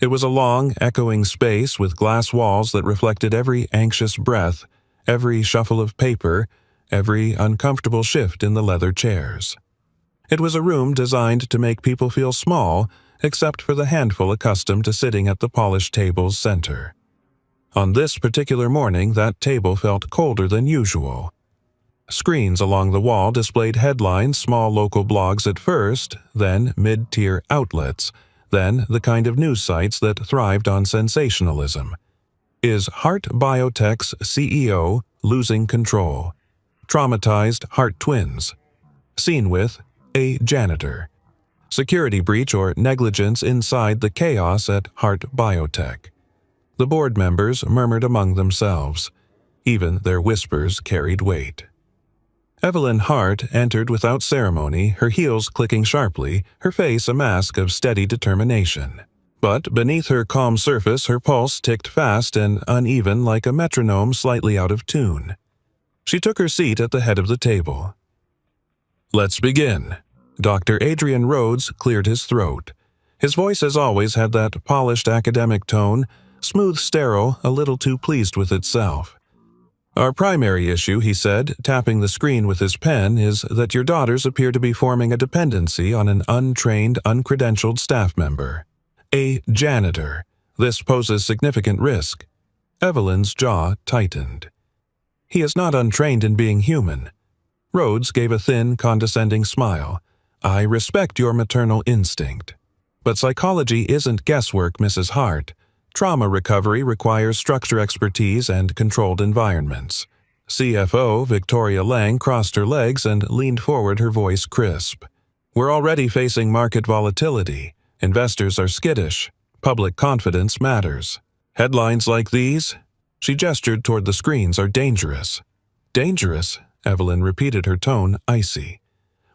It was a long, echoing space with glass walls that reflected every anxious breath, every shuffle of paper, every uncomfortable shift in the leather chairs. It was a room designed to make people feel small, except for the handful accustomed to sitting at the polished table's center. On this particular morning, that table felt colder than usual. Screens along the wall displayed headlines, small local blogs at first, then mid-tier outlets, then the kind of news sites that thrived on sensationalism. Is Hart Biotech's CEO losing control? Traumatized Hart twins. Seen with a janitor. Security breach or negligence inside the chaos at Hart Biotech. The board members murmured among themselves. Even their whispers carried weight. Evelyn Hart entered without ceremony, her heels clicking sharply, her face a mask of steady determination. But beneath her calm surface, her pulse ticked fast and uneven like a metronome slightly out of tune. She took her seat at the head of the table. Let's begin. Dr. Adrian Rhodes cleared his throat. His voice, as always, had that polished academic tone, smooth, sterile, a little too pleased with itself. Our primary issue, he said, tapping the screen with his pen, is that your daughters appear to be forming a dependency on an untrained, uncredentialed staff member. A janitor. This poses significant risk. Evelyn's jaw tightened. He is not untrained in being human. Rhodes gave a thin, condescending smile. I respect your maternal instinct. But psychology isn't guesswork, Mrs. Hart. Trauma recovery requires structure expertise and controlled environments. CFO Victoria Lang crossed her legs and leaned forward, her voice crisp. We're already facing market volatility. Investors are skittish. Public confidence matters. Headlines like these, she gestured toward the screens, are dangerous. Dangerous? Evelyn repeated, her tone icy.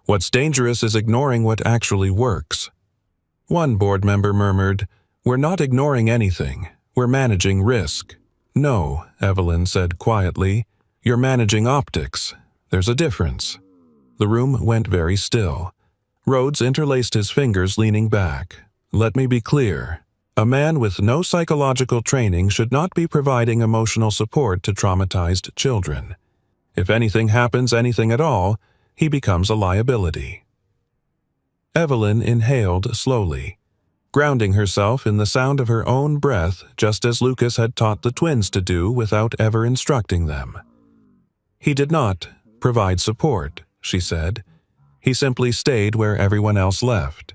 What's dangerous is ignoring what actually works. One board member murmured, We're not ignoring anything. We're managing risk. No, Evelyn said quietly. You're managing optics. There's a difference. The room went very still. Rhodes interlaced his fingers, leaning back. Let me be clear. A man with no psychological training should not be providing emotional support to traumatized children. If anything happens, anything at all, he becomes a liability. Evelyn inhaled slowly, grounding herself in the sound of her own breath, just as Lucas had taught the twins to do without ever instructing them. He did not provide support, she said. He simply stayed where everyone else left.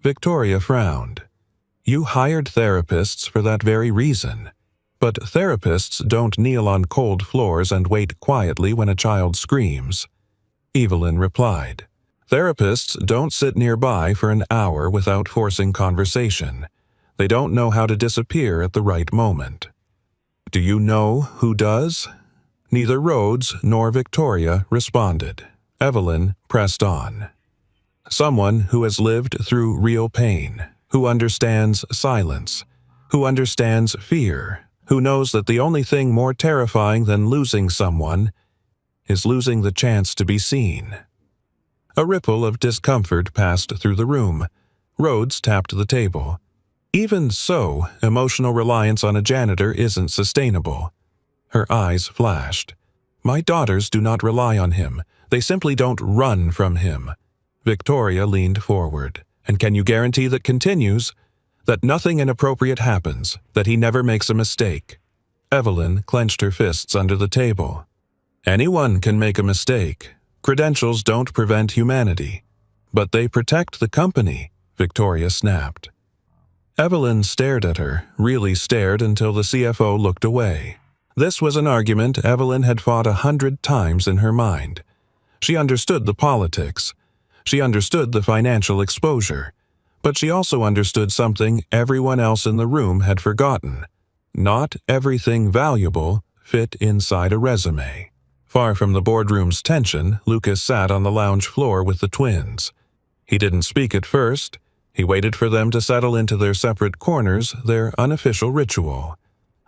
Victoria frowned. You hired therapists for that very reason. But therapists don't kneel on cold floors and wait quietly when a child screams. Evelyn replied. Therapists don't sit nearby for an hour without forcing conversation. They don't know how to disappear at the right moment. Do you know who does? Neither Rhodes nor Victoria responded. Evelyn pressed on. Someone who has lived through real pain, who understands silence, who understands fear, who knows that the only thing more terrifying than losing someone is losing the chance to be seen. A ripple of discomfort passed through the room. Rhodes tapped the table. Even so, emotional reliance on a janitor isn't sustainable. Her eyes flashed. My daughters do not rely on him. They simply don't run from him. Victoria leaned forward. And can you guarantee that continues? That nothing inappropriate happens, that he never makes a mistake? Evelyn clenched her fists under the table. Anyone can make a mistake. Credentials don't prevent humanity. But they protect the company, Victoria snapped. Evelyn stared at her, really stared until the CFO looked away. This was an argument Evelyn had fought 100 times in her mind. She understood the politics. She understood the financial exposure. But she also understood something everyone else in the room had forgotten. Not everything valuable fit inside a resume. Far from the boardroom's tension, Lucas sat on the lounge floor with the twins. He didn't speak at first. He waited for them to settle into their separate corners, their unofficial ritual.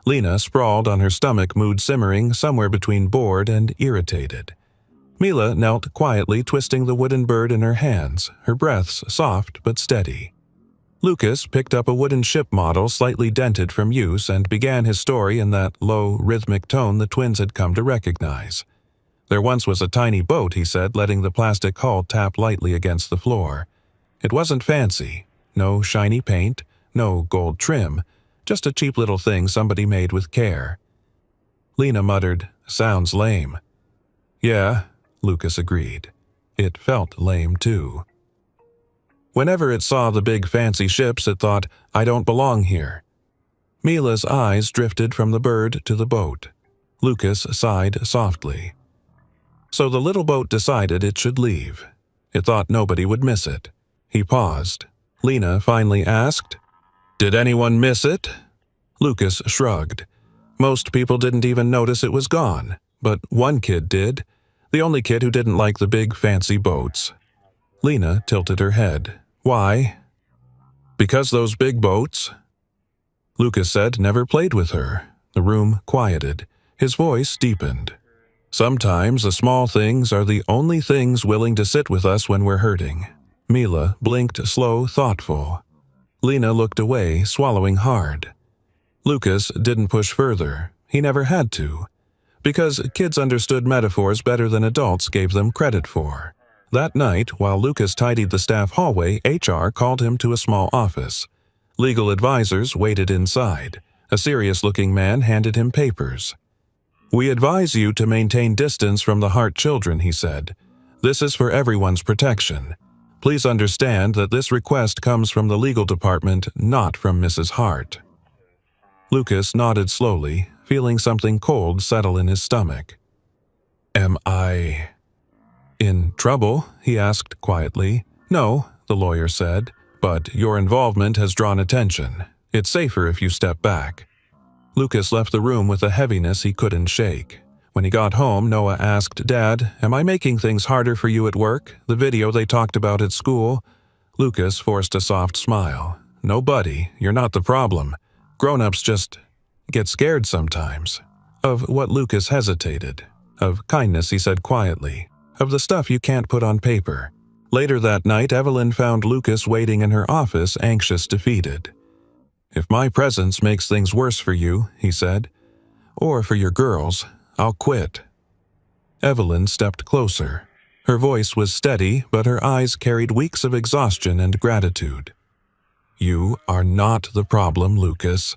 Lena sprawled on her stomach, mood simmering somewhere between bored and irritated. Mila knelt quietly, twisting the wooden bird in her hands, her breaths soft but steady. Lucas picked up a wooden ship model slightly dented from use and began his story in that low, rhythmic tone the twins had come to recognize. There once was a tiny boat, he said, letting the plastic hull tap lightly against the floor. It wasn't fancy. No shiny paint, no gold trim, just a cheap little thing somebody made with care. Lena muttered, "Sounds lame." "Yeah," Lucas agreed. It felt lame, too. Whenever it saw the big fancy ships, it thought, "I don't belong here." Mila's eyes drifted from the bird to the boat. Lucas sighed softly. So the little boat decided it should leave. It thought nobody would miss it. He paused. Lena finally asked, "Did anyone miss it?" Lucas shrugged. Most people didn't even notice it was gone, but one kid did. The only kid who didn't like the big fancy boats. Lena tilted her head. "Why?" "Because those big boats." Lucas said never played with her. The room quieted. His voice deepened. "Sometimes the small things are the only things willing to sit with us when we're hurting." Mila blinked slow, thoughtful. Lena looked away, swallowing hard. Lucas didn't push further. He never had to. Because kids understood metaphors better than adults gave them credit for. That night, while Lucas tidied the staff hallway, HR called him to a small office. Legal advisors waited inside. A serious-looking man handed him papers. "We advise you to maintain distance from the Hart children," he said. "This is for everyone's protection. Please understand that this request comes from the legal department, not from Mrs. Hart." Lucas nodded slowly, feeling something cold settle in his stomach. "Am I in trouble?" he asked quietly. "No," the lawyer said, "but your involvement has drawn attention. It's safer if you step back." Lucas left the room with a heaviness he couldn't shake. When he got home, Noah asked, "Dad, am I making things harder for you at work? The video they talked about at school?" Lucas forced a soft smile. "No, buddy, you're not the problem. Grown-ups just get scared sometimes." Of what Lucas hesitated. Of kindness, he said quietly. Of the stuff you can't put on paper. Later that night, Evelyn found Lucas waiting in her office, anxious, defeated. "If my presence makes things worse for you," he said, "or for your girls, I'll quit." Evelyn stepped closer. Her voice was steady, but her eyes carried weeks of exhaustion and gratitude. "You are not the problem, Lucas."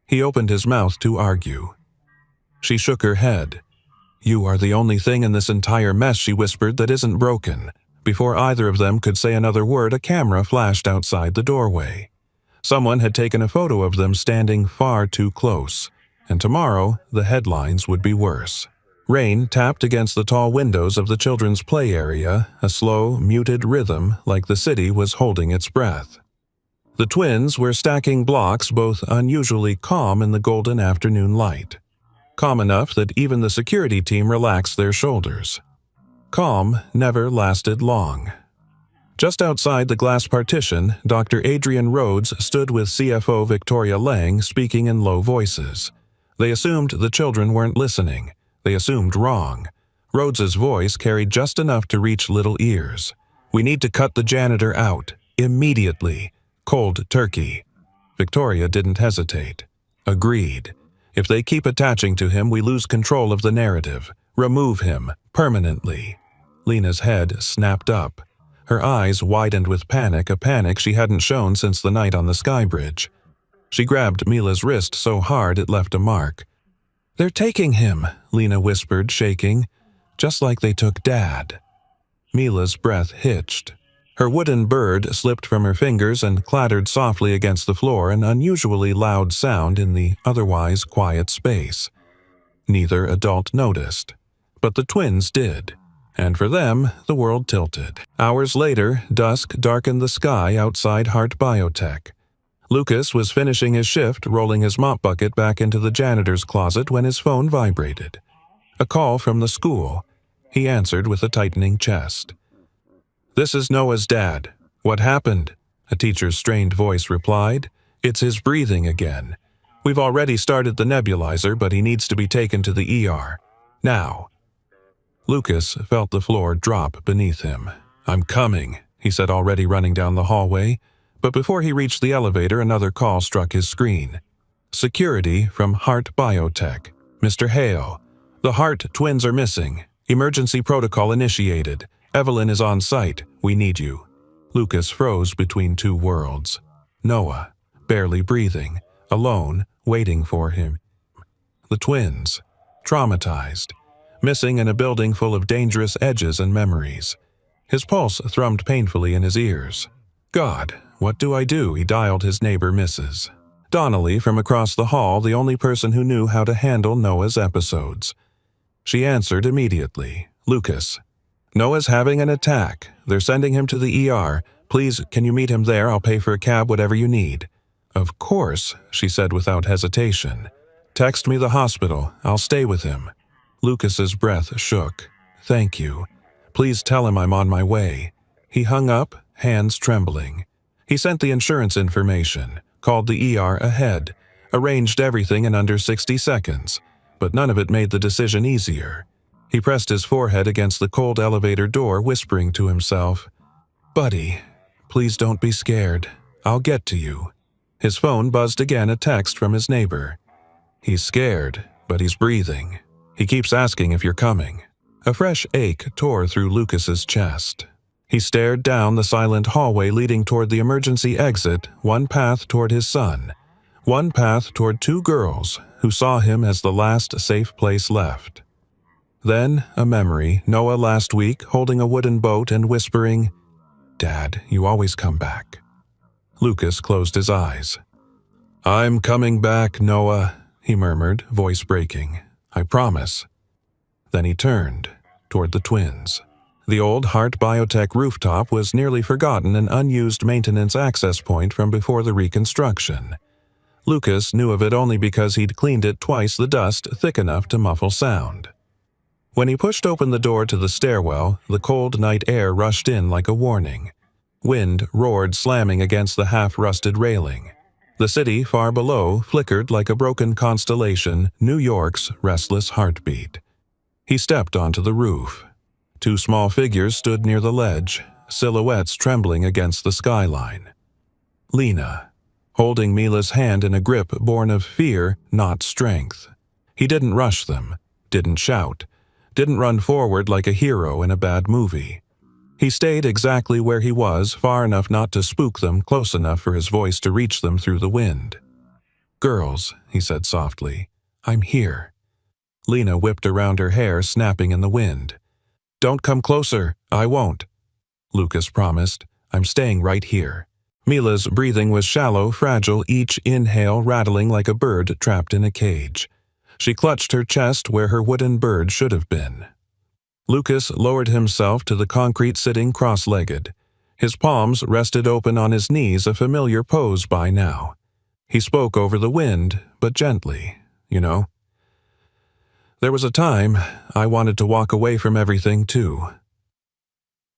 He opened his mouth to argue. She shook her head. "You are the only thing in this entire mess," she whispered, "that isn't broken." Before either of them could say another word, a camera flashed outside the doorway. Someone had taken a photo of them standing far too close, and tomorrow the headlines would be worse. Rain tapped against the tall windows of the children's play area, a slow, muted rhythm like the city was holding its breath. The twins were stacking blocks, both unusually calm in the golden afternoon light. Calm enough that even the security team relaxed their shoulders. Calm never lasted long. Just outside the glass partition, Dr. Adrian Rhodes stood with CFO Victoria Lang speaking in low voices. They assumed the children weren't listening. They assumed wrong. Rhodes's voice carried just enough to reach little ears. "We need to cut the janitor out. Immediately. Cold turkey." Victoria didn't hesitate. "Agreed. If they keep attaching to him, we lose control of the narrative. Remove him. Permanently." Lena's head snapped up. Her eyes widened with panic, a panic she hadn't shown since the night on the sky bridge. She grabbed Mila's wrist so hard it left a mark. "They're taking him," Lena whispered, shaking. "Just like they took Dad." Mila's breath hitched. Her wooden bird slipped from her fingers and clattered softly against the floor, an unusually loud sound in the otherwise quiet space. Neither adult noticed, but the twins did. And for them, the world tilted. Hours later, dusk darkened the sky outside Hart Biotech. Lucas was finishing his shift, rolling his mop bucket back into the janitor's closet when his phone vibrated. A call from the school. He answered with a tightening chest. "This is Noah's dad. What happened?" A teacher's strained voice replied. "It's his breathing again. We've already started the nebulizer, but he needs to be taken to the ER. Now." Lucas felt the floor drop beneath him. "I'm coming," he said, already running down the hallway. But before he reached the elevator, another call struck his screen. "Security from Hart Biotech. Mr. Hale. The Hart twins are missing. Emergency protocol initiated. Evelyn is on site. We need you." Lucas froze between two worlds. Noah, barely breathing, alone, waiting for him. The twins, traumatized, missing in a building full of dangerous edges and memories. His pulse thrummed painfully in his ears. "God, what do I do?" He dialed his neighbor, Mrs. Donnelly, from across the hall, the only person who knew how to handle Noah's episodes. She answered immediately. "Lucas, Noah's having an attack. They're sending him to the ER. Please, can you meet him there? I'll pay for a cab, whatever you need." "Of course," she said without hesitation. "Text me the hospital. I'll stay with him." Lucas's breath shook. "Thank you. Please tell him I'm on my way." He hung up, hands trembling. He sent the insurance information, called the ER ahead, arranged everything in under 60 seconds, but none of it made the decision easier. He pressed his forehead against the cold elevator door, whispering to himself, "Buddy, please don't be scared. I'll get to you." His phone buzzed again, a text from his neighbor. "He's scared, but he's breathing. He keeps asking if you're coming." A fresh ache tore through Lucas's chest. He stared down the silent hallway leading toward the emergency exit, one path toward his son, one path toward two girls who saw him as the last safe place left. Then, a memory, Noah last week holding a wooden boat and whispering, "Dad, you always come back." Lucas closed his eyes. "I'm coming back, Noah," he murmured, voice breaking. "I promise." Then he turned toward the twins. The old Hart Biotech rooftop was nearly forgotten, an unused maintenance access point from before the reconstruction. Lucas knew of it only because he'd cleaned it twice, the dust thick enough to muffle sound. When he pushed open the door to the stairwell, the cold night air rushed in like a warning. Wind roared, slamming against the half-rusted railing. The city far below flickered like a broken constellation, New York's restless heartbeat. He stepped onto the roof. Two small figures stood near the ledge, silhouettes trembling against the skyline. Lena, holding Mila's hand in a grip born of fear, not strength. He didn't rush them, didn't shout, didn't run forward like a hero in a bad movie. He stayed exactly where he was, far enough not to spook them, close enough for his voice to reach them through the wind. "Girls," he said softly, "I'm here." Lena whipped around her hair, snapping in the wind. "Don't come closer. I won't." Lucas promised. "I'm staying right here." Mila's breathing was shallow, fragile, each inhale rattling like a bird trapped in a cage. She clutched her chest where her wooden bird should have been. Lucas lowered himself to the concrete, sitting cross-legged. His palms rested open on his knees, a familiar pose by now. He spoke over the wind, but gently, you know. There was a time I wanted to walk away from everything, too.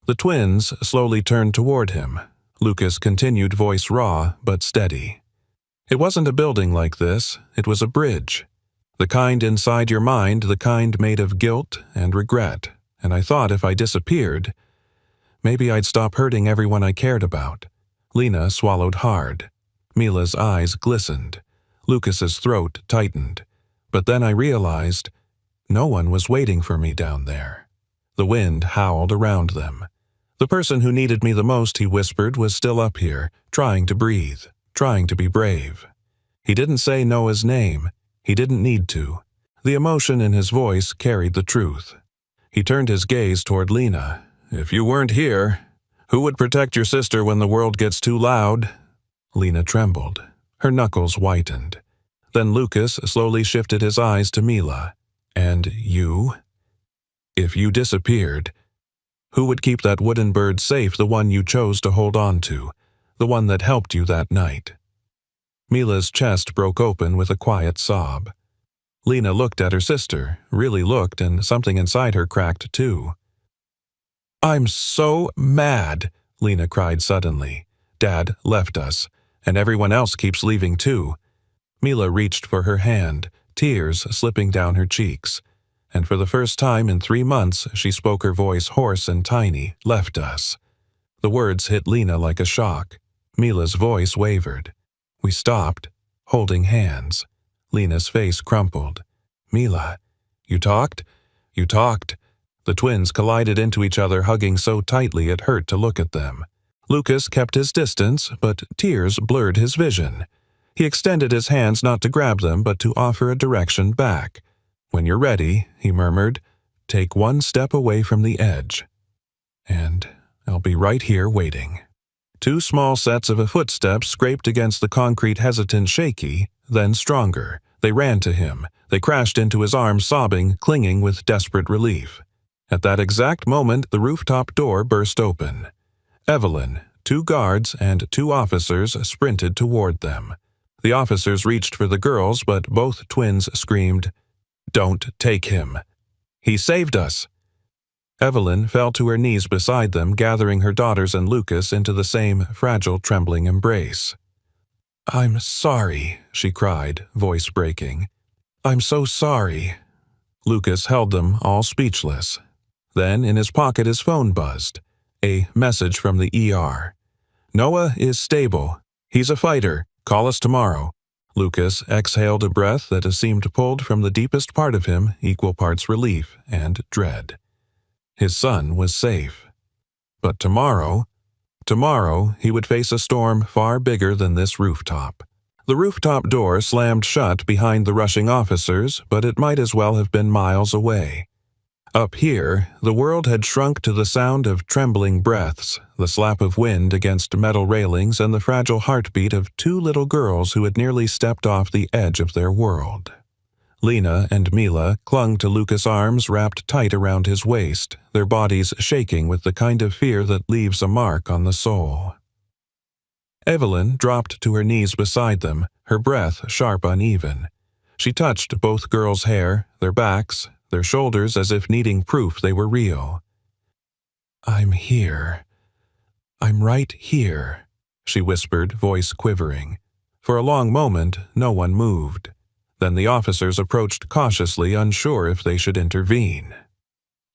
The twins slowly turned toward him. Lucas continued, voice raw but steady. It wasn't a building like this, it was a bridge. The kind inside your mind, the kind made of guilt and regret, and I thought if I disappeared, maybe I'd stop hurting everyone I cared about. Lena swallowed hard. Mila's eyes glistened. Lucas's throat tightened. But then I realized no one was waiting for me down there. The wind howled around them. The person who needed me the most, he whispered, was still up here, trying to breathe, trying to be brave. He didn't say Noah's name. He didn't need to. The emotion in his voice carried the truth. He turned his gaze toward Lena. If you weren't here, who would protect your sister when the world gets too loud? Lena trembled. Her knuckles whitened. Then Lucas slowly shifted his eyes to Mila. And you? If you disappeared, who would keep that wooden bird safe, the one you chose to hold on to, the one that helped you that night? Mila's chest broke open with a quiet sob. Lena looked at her sister, really looked, and something inside her cracked too. I'm so mad, Lena cried suddenly. Dad left us, and everyone else keeps leaving too. Mila reached for her hand, tears slipping down her cheeks. And for the first time in 3 months, she spoke, her voice hoarse and tiny, left us. The words hit Lena like a shock. Mila's voice wavered. We stopped, holding hands. Lena's face crumpled. Mila, you talked? You talked. The twins collided into each other, hugging so tightly it hurt to look at them. Lucas kept his distance, but tears blurred his vision. He extended his hands not to grab them, but to offer a direction back. When you're ready, he murmured, take 1 step away from the edge. And I'll be right here waiting. 2 small sets of footsteps scraped against the concrete, hesitant, shaky, then stronger. They ran to him. They crashed into his arms, sobbing, clinging with desperate relief. At that exact moment, the rooftop door burst open. Evelyn, 2 guards, and 2 officers sprinted toward them. The officers reached for the girls, but both twins screamed, Don't take him. He saved us. Evelyn fell to her knees beside them, gathering her daughters and Lucas into the same fragile, trembling embrace. I'm sorry, she cried, voice breaking. I'm so sorry. Lucas held them, all speechless. Then, in his pocket, his phone buzzed. A message from the ER. Noah is stable. He's a fighter. Call us tomorrow. Lucas exhaled a breath that seemed pulled from the deepest part of him, equal parts relief and dread. His son was safe. But tomorrow he would face a storm far bigger than this rooftop. The rooftop door slammed shut behind the rushing officers, but it might as well have been miles away. Up here, the world had shrunk to the sound of trembling breaths, the slap of wind against metal railings, and the fragile heartbeat of 2 little girls who had nearly stepped off the edge of their world. Lena and Mila clung to Lucas' arms wrapped tight around his waist, their bodies shaking with the kind of fear that leaves a mark on the soul. Evelyn dropped to her knees beside them, her breath sharp, uneven. She touched both girls' hair, their backs, their shoulders, as if needing proof they were real. I'm here. I'm right here, she whispered, voice quivering. For a long moment, no one moved. Then the officers approached cautiously, unsure if they should intervene.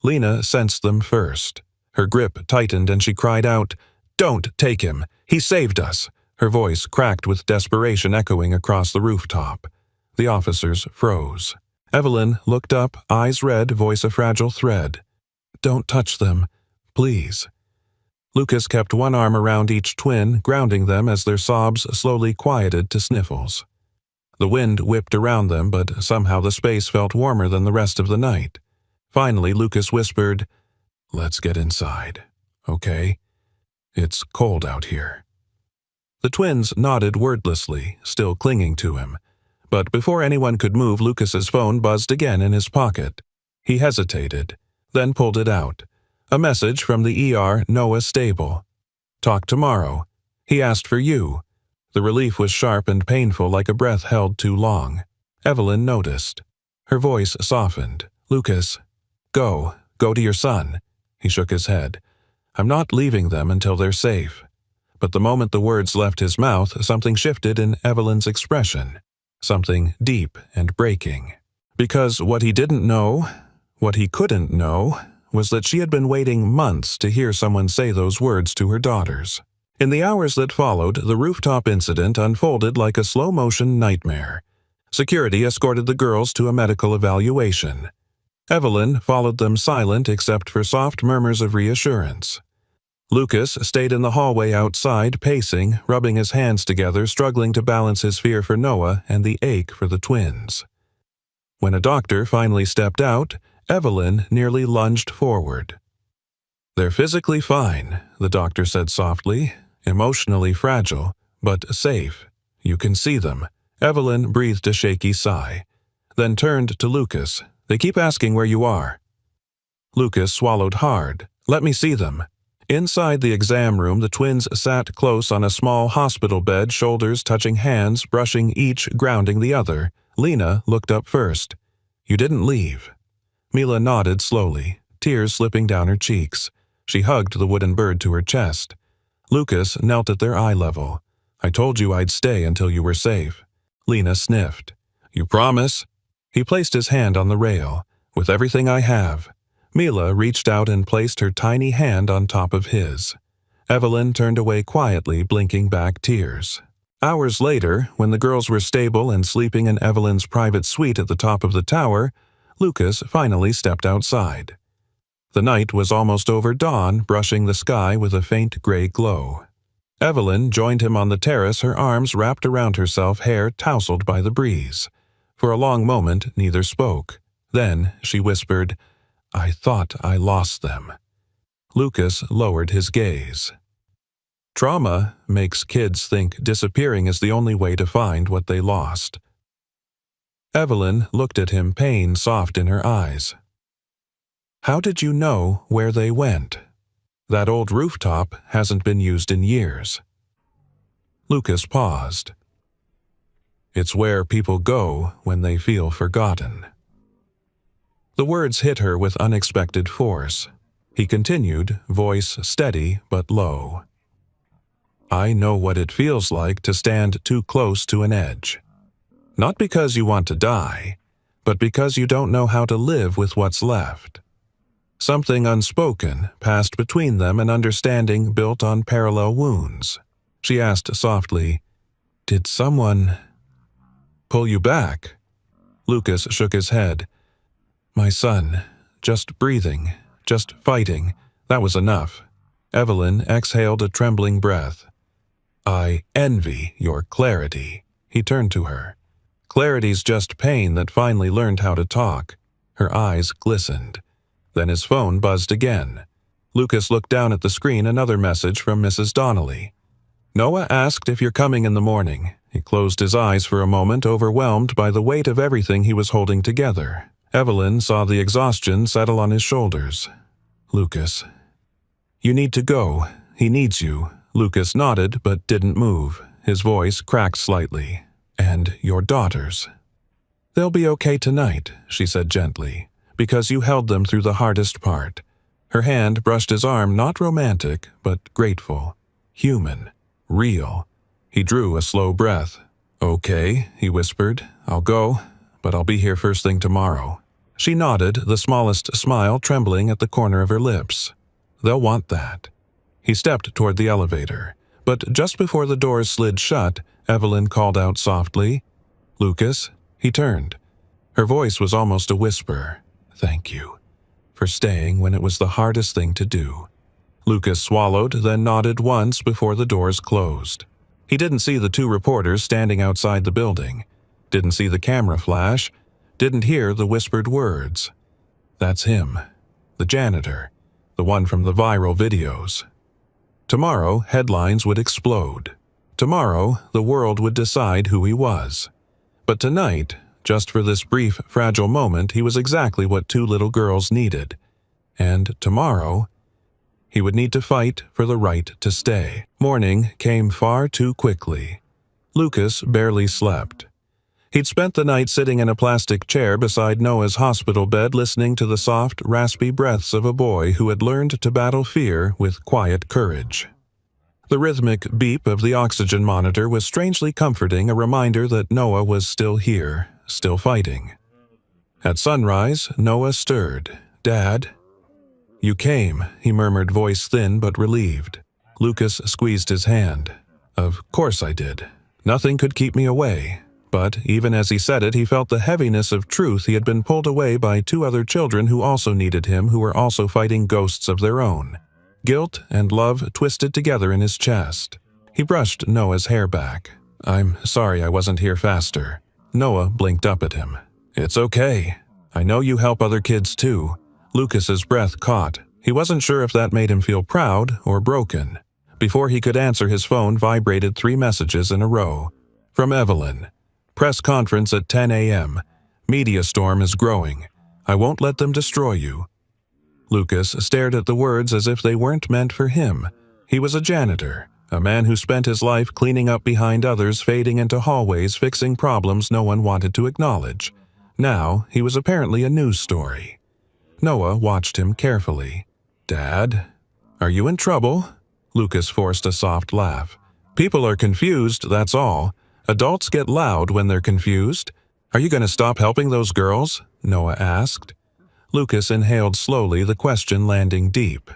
Lena sensed them first. Her grip tightened and she cried out, Don't take him! He saved us! Her voice cracked with desperation, echoing across the rooftop. The officers froze. Evelyn looked up, eyes red, voice a fragile thread. Don't touch them, please. Lucas kept one arm around each twin, grounding them as their sobs slowly quieted to sniffles. The wind whipped around them, but somehow the space felt warmer than the rest of the night. Finally, Lucas whispered, Let's get inside, okay? It's cold out here. The twins nodded wordlessly, still clinging to him. But before anyone could move, Lucas's phone buzzed again in his pocket. He hesitated, then pulled it out. A message from the ER, Noah stable. Talk tomorrow. He asked for you. The relief was sharp and painful, like a breath held too long. Evelyn noticed. Her voice softened. "Lucas, go. Go to your son." He shook his head. "I'm not leaving them until they're safe." But the moment the words left his mouth, something shifted in Evelyn's expression. Something deep and breaking. Because what he didn't know, what he couldn't know, was that she had been waiting months to hear someone say those words to her daughters. In the hours that followed, the rooftop incident unfolded like a slow-motion nightmare. Security escorted the girls to a medical evaluation. Evelyn followed them silent except for soft murmurs of reassurance. Lucas stayed in the hallway outside, pacing, rubbing his hands together, struggling to balance his fear for Noah and the ache for the twins. When a doctor finally stepped out, Evelyn nearly lunged forward. "They're physically fine," the doctor said softly. "Emotionally fragile, but safe. You can see them." Evelyn breathed a shaky sigh, then turned to Lucas. "They keep asking where you are." Lucas swallowed hard. "Let me see them." Inside the exam room, the twins sat close on a small hospital bed, shoulders touching hands, brushing each, grounding the other. Lena looked up first. "You didn't leave." Mila nodded slowly, tears slipping down her cheeks. She hugged the wooden bird to her chest. Lucas knelt at their eye level. "I told you I'd stay until you were safe." Lena sniffed. "You promise?" He placed his hand on the rail. "With everything I have." Mila reached out and placed her tiny hand on top of his. Evelyn turned away quietly, blinking back tears. Hours later, when the girls were stable and sleeping in Evelyn's private suite at the top of the tower, Lucas finally stepped outside. The night was almost over dawn, brushing the sky with a faint gray glow. Evelyn joined him on the terrace, her arms wrapped around herself, hair tousled by the breeze. For a long moment, neither spoke. Then she whispered, "I thought I lost them." Lucas lowered his gaze. Trauma makes kids think disappearing is the only way to find what they lost. Evelyn looked at him, pain soft in her eyes. "How did you know where they went? That old rooftop hasn't been used in years." Lucas paused. "It's where people go when they feel forgotten." The words hit her with unexpected force. He continued, voice steady but low. "I know what it feels like to stand too close to an edge. Not because you want to die, but because you don't know how to live with what's left." Something unspoken passed between them, an understanding built on parallel wounds. She asked softly, "Did someone pull you back?" Lucas shook his head. "My son, just breathing, just fighting, that was enough." Evelyn exhaled a trembling breath. "I envy your clarity." He turned to her. "Clarity's just pain that finally learned how to talk." Her eyes glistened. Then his phone buzzed again. Lucas looked down at the screen, another message from Mrs. Donnelly. "Noah asked if you're coming in the morning." He closed his eyes for a moment, overwhelmed by the weight of everything he was holding together. Evelyn saw the exhaustion settle on his shoulders. "Lucas, you need to go. He needs you." Lucas nodded but didn't move. His voice cracked slightly. "And your daughters?" "They'll be okay tonight," she said gently, "because you held them through the hardest part." Her hand brushed his arm, not romantic, but grateful. Human. Real. He drew a slow breath. "Okay," he whispered. "I'll go, but I'll be here first thing tomorrow." She nodded, the smallest smile trembling at the corner of her lips. "They'll want that." He stepped toward the elevator, but just before the doors slid shut, Evelyn called out softly, "Lucas?" He turned. Her voice was almost a whisper. "Thank you for staying when it was the hardest thing to do." Lucas swallowed, then nodded once before the doors closed. He didn't see the two reporters standing outside the building, didn't see the camera flash, didn't hear the whispered words. That's him, the janitor, the one from the viral videos. Tomorrow, headlines would explode. Tomorrow, the world would decide who he was. But tonight, just for this brief, fragile moment, he was exactly what two little girls needed. And tomorrow, he would need to fight for the right to stay. Morning came far too quickly. Lucas barely slept. He'd spent the night sitting in a plastic chair beside Noah's hospital bed listening to the soft, raspy breaths of a boy who had learned to battle fear with quiet courage. The rhythmic beep of the oxygen monitor was strangely comforting, a reminder that Noah was still here, still fighting. At sunrise, Noah stirred. "Dad?" "You came," he murmured, voice thin but relieved. Lucas squeezed his hand. "Of course I did. Nothing could keep me away." But even as he said it, he felt the heaviness of truth. He had been pulled away by two other children who also needed him, who were also fighting ghosts of their own. Guilt and love twisted together in his chest. He brushed Noah's hair back. "I'm sorry I wasn't here faster." Noah blinked up at him. "It's okay. I know you help other kids too." Lucas's breath caught. He wasn't sure if that made him feel proud or broken. Before he could answer, his phone vibrated 3 messages in a row. From Evelyn. "Press conference at 10 a.m. Media storm is growing. I won't let them destroy you." Lucas stared at the words as if they weren't meant for him. He was a janitor, a man who spent his life cleaning up behind others, fading into hallways, fixing problems no one wanted to acknowledge. Now, he was apparently a news story. Noah watched him carefully. "Dad? Are you in trouble?" Lucas forced a soft laugh. "People are confused, that's all. Adults get loud when they're confused." "Are you going to stop helping those girls?" Noah asked. Lucas inhaled slowly, the question landing deep.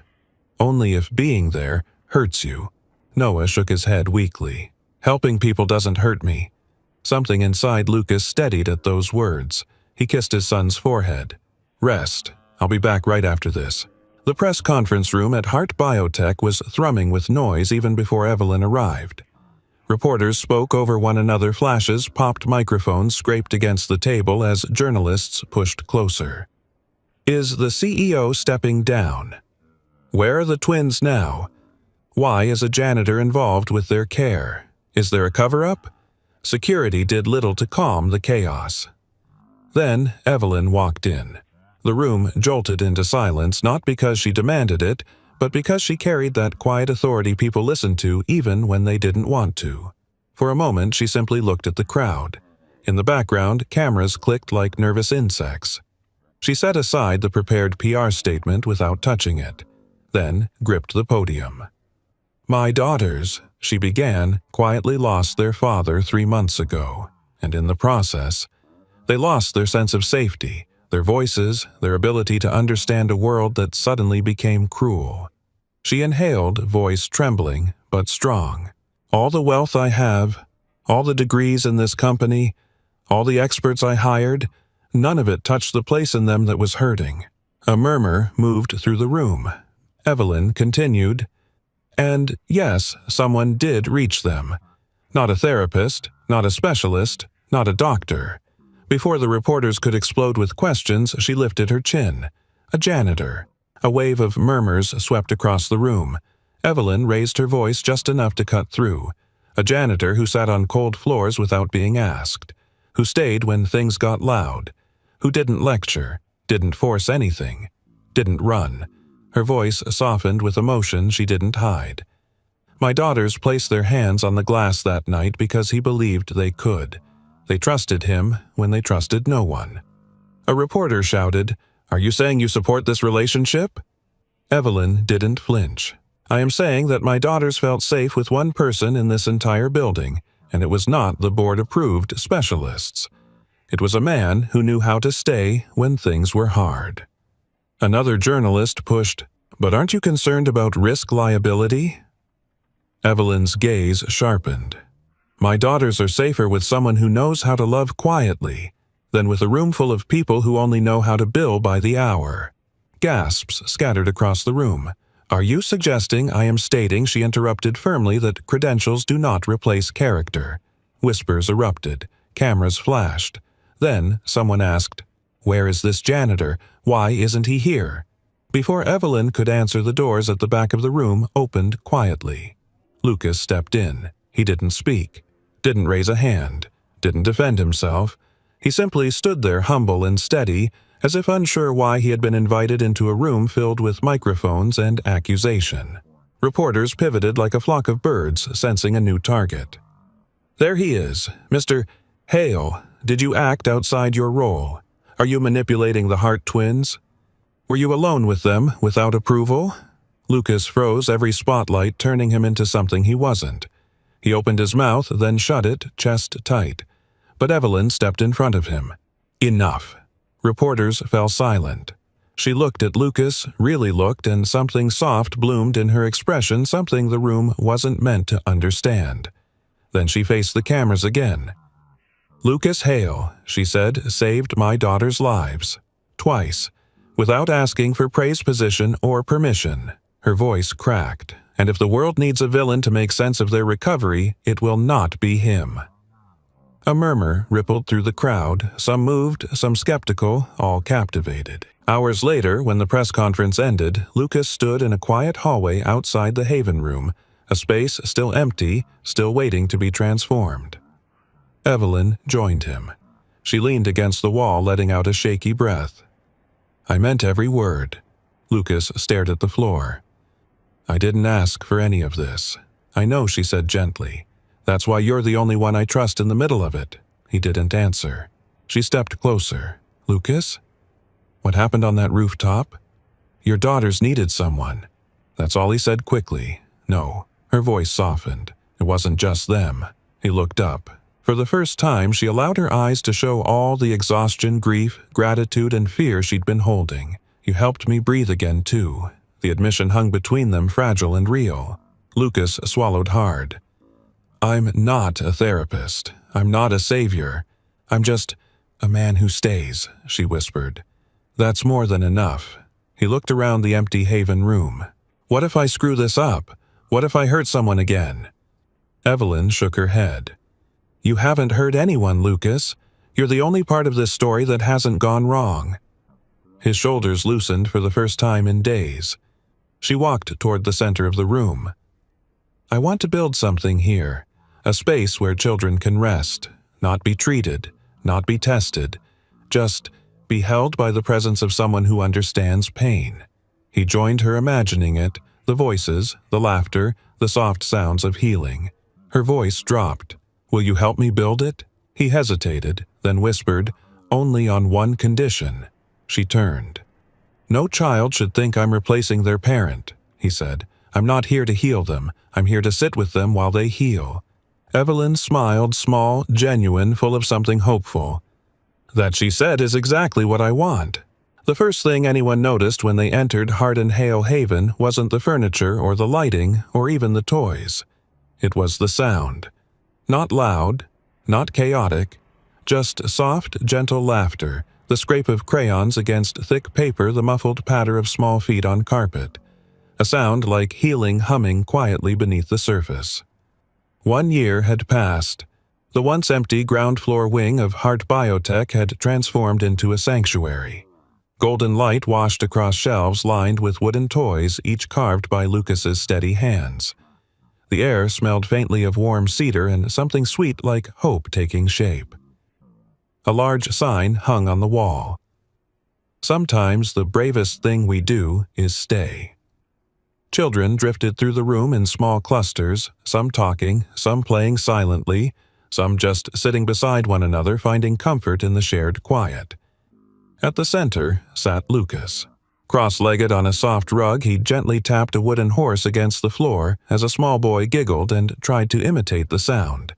"Only if being there hurts you." Noah shook his head weakly. "Helping people doesn't hurt me." Something inside Lucas steadied at those words. He kissed his son's forehead. "Rest. I'll be back right after this." The press conference room at Hart Biotech was thrumming with noise even before Evelyn arrived. Reporters spoke over one another, flashes, popped microphones scraped against the table as journalists pushed closer. Is the CEO stepping down? Where are the twins now? Why is a janitor involved with their care? Is there a cover-up? Security did little to calm the chaos. Then Evelyn walked in. The room jolted into silence, not because she demanded it, but because she carried that quiet authority people listened to even when they didn't want to. For a moment, she simply looked at the crowd. In the background, cameras clicked like nervous insects. She set aside the prepared PR statement without touching it, then gripped the podium. "My daughters," she began, quietly lost their father 3 months ago, and in the process, they lost their sense of safety, their voices, their ability to understand a world that suddenly became cruel. She inhaled, voice trembling, but strong. "All the wealth I have, all the degrees in this company, all the experts I hired, none of it touched the place in them that was hurting." A murmur moved through the room. Evelyn continued, "And yes, someone did reach them. Not a therapist, not a specialist, not a doctor." Before the reporters could explode with questions, she lifted her chin. "A janitor." A wave of murmurs swept across the room. Evelyn raised her voice just enough to cut through. A janitor who sat on cold floors without being asked, who stayed when things got loud, who didn't lecture, didn't force anything, didn't run. Her voice softened with emotion she didn't hide. "My daughters placed their hands on the glass that night because he believed they could. They trusted him when they trusted no one." A reporter shouted, "Are you saying you support this relationship?" Evelyn didn't flinch. "I am saying that my daughters felt safe with one person in this entire building, and it was not the board-approved specialists. It was a man who knew how to stay when things were hard." Another journalist pushed, "But aren't you concerned about risk liability?" Evelyn's gaze sharpened. "My daughters are safer with someone who knows how to love quietly than with a room full of people who only know how to bill by the hour." Gasps scattered across the room. "Are you suggesting I am stating," she interrupted firmly, "that credentials do not replace character?" Whispers erupted. Cameras flashed. Then someone asked, "Where is this janitor? Why isn't he here?" Before Evelyn could answer, the doors at the back of the room opened quietly. Lucas stepped in. He didn't speak, didn't raise a hand, didn't defend himself. He simply stood there, humble and steady, as if unsure why he had been invited into a room filled with microphones and accusation. Reporters pivoted like a flock of birds, sensing a new target. "There he is, Mr. Hale," Did you act outside your role? Are you manipulating the Hart twins? Were you alone with them, without approval? Lucas froze, every spotlight turning him into something he wasn't. He opened his mouth, then shut it, chest tight. But Evelyn stepped in front of him. Enough. Reporters fell silent. She looked at Lucas, really looked, and something soft bloomed in her expression, something the room wasn't meant to understand. Then she faced the cameras again. Lucas Hale, she said, saved my daughter's lives. Twice. Without asking for praise, position, or permission. Her voice cracked. And if the world needs a villain to make sense of their recovery, it will not be him. A murmur rippled through the crowd, some moved, some skeptical, all captivated. Hours later, when the press conference ended, Lucas stood in a quiet hallway outside the Haven room, a space still empty, still waiting to be transformed. Evelyn joined him. She leaned against the wall, letting out a shaky breath. I meant every word. Lucas stared at the floor. I didn't ask for any of this. I know, she said gently. That's why you're the only one I trust in the middle of it. He didn't answer. She stepped closer. Lucas? What happened on that rooftop? Your daughters needed someone. That's all he said quickly. No. Her voice softened. It wasn't just them. He looked up. For the first time, she allowed her eyes to show all the exhaustion, grief, gratitude, and fear she'd been holding. You helped me breathe again, too. The admission hung between them, fragile and real. Lucas swallowed hard. I'm not a therapist. I'm not a savior. I'm just a man who stays, she whispered. That's more than enough. He looked around the empty Haven room. What if I screw this up? What if I hurt someone again? Evelyn shook her head. You haven't hurt anyone, Lucas. You're the only part of this story that hasn't gone wrong. His shoulders loosened for the first time in days. She walked toward the center of the room. I want to build something here, a space where children can rest, not be treated, not be tested, just be held by the presence of someone who understands pain. He joined her, imagining it, the voices, the laughter, the soft sounds of healing. Her voice dropped. Will you help me build it? He hesitated, then whispered, only on one condition. She turned. No child should think I'm replacing their parent, he said. I'm not here to heal them. I'm here to sit with them while they heal. Evelyn smiled, small, genuine, full of something hopeful. That, she said, is exactly what I want. The first thing anyone noticed when they entered Hart and Hale Haven wasn't the furniture or the lighting or even the toys. It was the sound. Not loud, not chaotic, just soft, gentle laughter, the scrape of crayons against thick paper, the muffled patter of small feet on carpet. A sound like healing humming quietly beneath the surface. 1 year had passed. The once empty ground floor wing of Hart Biotech had transformed into a sanctuary. Golden light washed across shelves lined with wooden toys, each carved by Lucas's steady hands. The air smelled faintly of warm cedar and something sweet like hope taking shape. A large sign hung on the wall. Sometimes the bravest thing we do is stay. Children drifted through the room in small clusters, some talking, some playing silently, some just sitting beside one another, finding comfort in the shared quiet. At the center sat Lucas. Cross-legged on a soft rug, he gently tapped a wooden horse against the floor as a small boy giggled and tried to imitate the sound.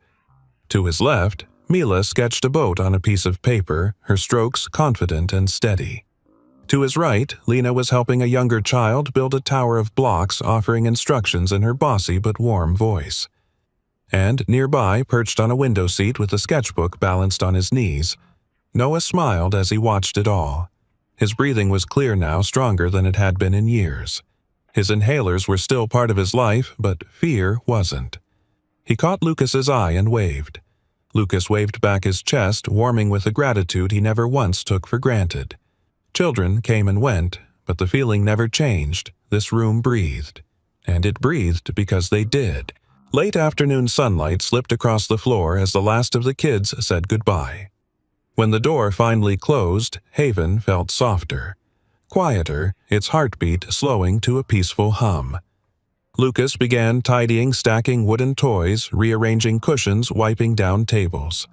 To his left, Mila sketched a boat on a piece of paper, her strokes confident and steady. To his right, Lena was helping a younger child build a tower of blocks, offering instructions in her bossy but warm voice. And nearby, perched on a window seat with a sketchbook balanced on his knees, Noah smiled as he watched it all. His breathing was clear now, stronger than it had been in years. His inhalers were still part of his life, but fear wasn't. He caught Lucas's eye and waved. Lucas waved back his chest, warming with a gratitude he never once took for granted. Children came and went, but the feeling never changed. This room breathed. And it breathed because they did. Late afternoon sunlight slipped across the floor as the last of the kids said goodbye. When the door finally closed, Haven felt softer. Quieter, its heartbeat slowing to a peaceful hum. Lucas began tidying, stacking wooden toys, rearranging cushions, wiping down tables.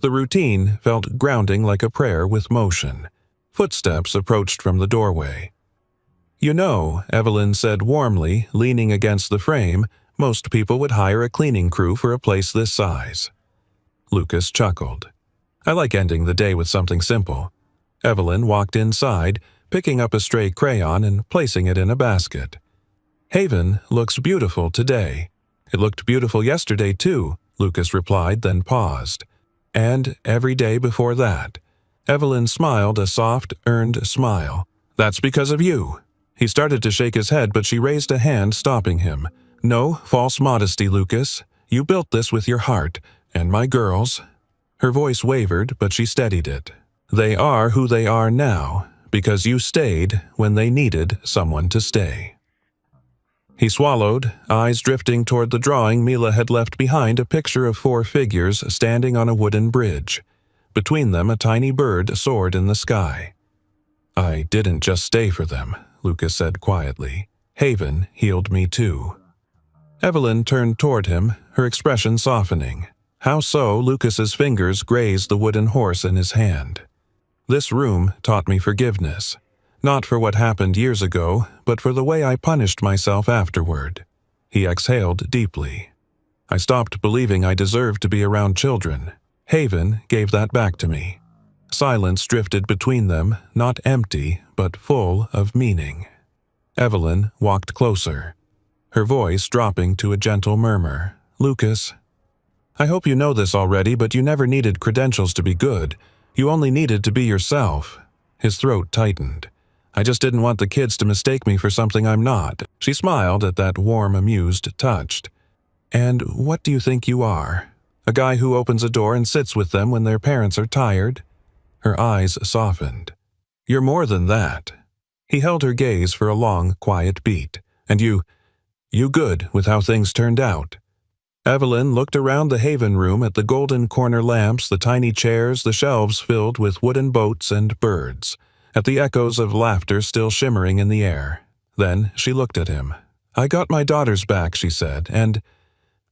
The routine felt grounding like a prayer with motion. Footsteps approached from the doorway. "You know," Evelyn said warmly, leaning against the frame, "most people would hire a cleaning crew for a place this size." Lucas chuckled. "I like ending the day with something simple." Evelyn walked inside, picking up a stray crayon and placing it in a basket. "Haven looks beautiful today. It looked beautiful yesterday too," Lucas replied, then paused. "And every day before that." Evelyn smiled a soft, earned smile. "That's because of you." He started to shake his head, but she raised a hand, stopping him. "No false modesty, Lucas. You built this with your heart, and my girls—" Her voice wavered, but she steadied it. "They are who they are now, because you stayed when they needed someone to stay." He swallowed, eyes drifting toward the drawing Mila had left behind, a picture of 4 figures standing on a wooden bridge. Between them, a tiny bird soared in the sky. "I didn't just stay for them," Lucas said quietly. "Haven healed me too." Evelyn turned toward him, her expression softening. How so? Lucas's fingers grazed the wooden horse in his hand. "This room taught me forgiveness. Not for what happened years ago, but for the way I punished myself afterward." He exhaled deeply. "I stopped believing I deserved to be around children. Haven gave that back to me." Silence drifted between them, not empty, but full of meaning. Evelyn walked closer, her voice dropping to a gentle murmur. "Lucas, I hope you know this already, but you never needed credentials to be good. You only needed to be yourself." His throat tightened. "I just didn't want the kids to mistake me for something I'm not." She smiled at that warm, amused touch. "And what do you think you are? A guy who opens a door and sits with them when their parents are tired?" Her eyes softened. "You're more than that." He held her gaze for a long, quiet beat. "And you good with how things turned out." Evelyn looked around the Haven room at the golden corner lamps, the tiny chairs, the shelves filled with wooden boats and birds, at the echoes of laughter still shimmering in the air. Then she looked at him. "I got my daughters back," she said, "and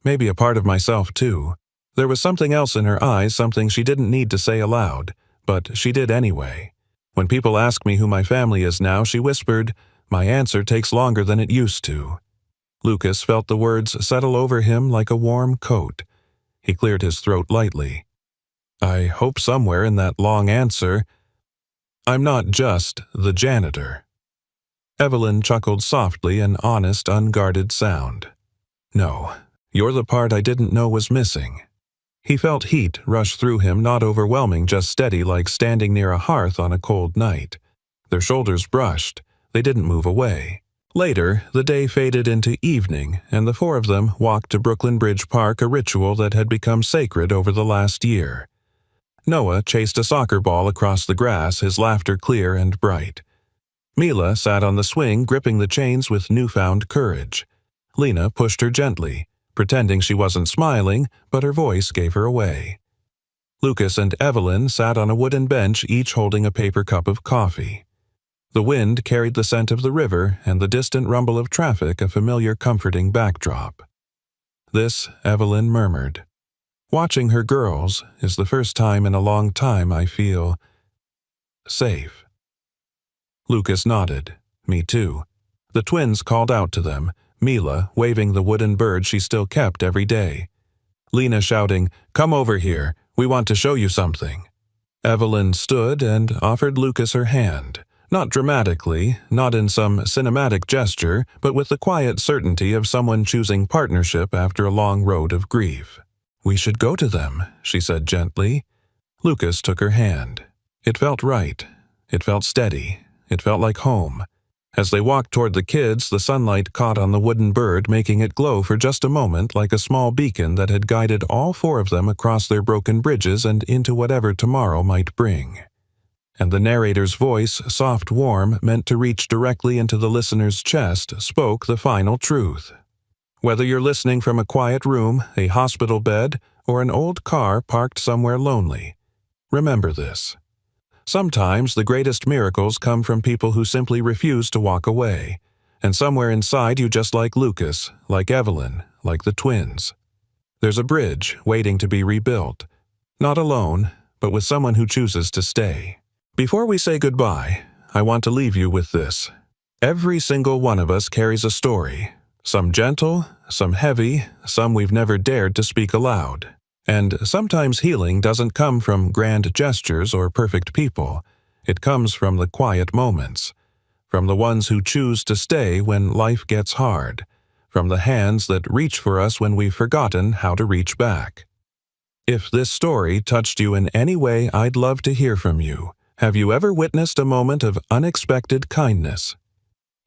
maybe a part of myself too." There was something else in her eyes, something she didn't need to say aloud, but she did anyway. "When people ask me who my family is now," she whispered, "my answer takes longer than it used to." Lucas felt the words settle over him like a warm coat. He cleared his throat lightly. "I hope somewhere in that long answer, I'm not just the janitor." Evelyn chuckled softly, an honest, unguarded sound. "No, you're the part I didn't know was missing." He felt heat rush through him, not overwhelming, just steady, like standing near a hearth on a cold night. Their shoulders brushed. They didn't move away. Later, the day faded into evening, and the 4 of them walked to Brooklyn Bridge Park, a ritual that had become sacred over the last year. Noah chased a soccer ball across the grass, his laughter clear and bright. Mila sat on the swing, gripping the chains with newfound courage. Lena pushed her gently, pretending she wasn't smiling, but her voice gave her away. Lucas and Evelyn sat on a wooden bench, each holding a paper cup of coffee. The wind carried the scent of the river and the distant rumble of traffic, a familiar, comforting backdrop. "This," Evelyn murmured, "watching her girls is the first time in a long time I feel safe." Lucas nodded. "Me too." The twins called out to them, Mila waving the wooden bird she still kept every day. Lena shouting, "Come over here, we want to show you something." Evelyn stood and offered Lucas her hand, not dramatically, not in some cinematic gesture, but with the quiet certainty of someone choosing partnership after a long road of grief. "We should go to them," she said gently. Lucas took her hand. It felt right. It felt steady. It felt like home. As they walked toward the kids, the sunlight caught on the wooden bird, making it glow for just a moment like a small beacon that had guided all 4 of them across their broken bridges and into whatever tomorrow might bring. And the narrator's voice, soft, warm, meant to reach directly into the listener's chest, spoke the final truth. Whether you're listening from a quiet room, a hospital bed, or an old car parked somewhere lonely, remember this. Sometimes the greatest miracles come from people who simply refuse to walk away, and somewhere inside you, just like Lucas, like Evelyn, like the twins, there's a bridge waiting to be rebuilt, Not alone, but with someone who chooses to stay. Before we say goodbye, I want to leave you with this. Every single one of us carries a story, some gentle, some heavy, some we've never dared to speak aloud. And sometimes healing doesn't come from grand gestures or perfect people. It comes from the quiet moments, from the ones who choose to stay when life gets hard, from the hands that reach for us when we've forgotten how to reach back. If this story touched you in any way, I'd love to hear from you. Have you ever witnessed a moment of unexpected kindness?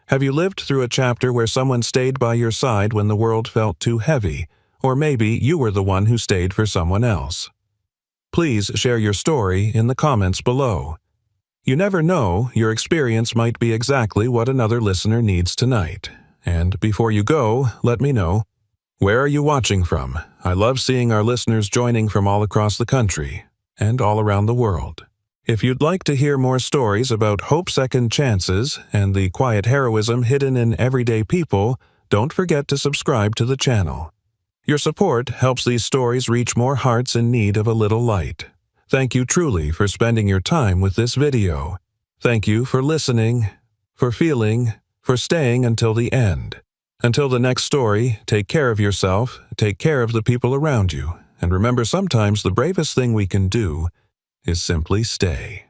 Have you lived through a chapter where someone stayed by your side when the world felt too heavy, or maybe you were the one who stayed for someone else? Please share your story in the comments below. You never know, your experience might be exactly what another listener needs tonight. And before you go, let me know, where are you watching from? I love seeing our listeners joining from all across the country and all around the world. If you'd like to hear more stories about hope, second chances, and the quiet heroism hidden in everyday people, don't forget to subscribe to the channel. Your support helps these stories reach more hearts in need of a little light. Thank you truly for spending your time with this video. Thank you for listening, for feeling, for staying until the end. Until the next story, take care of yourself, take care of the people around you, and remember, sometimes the bravest thing we can do is simply stay.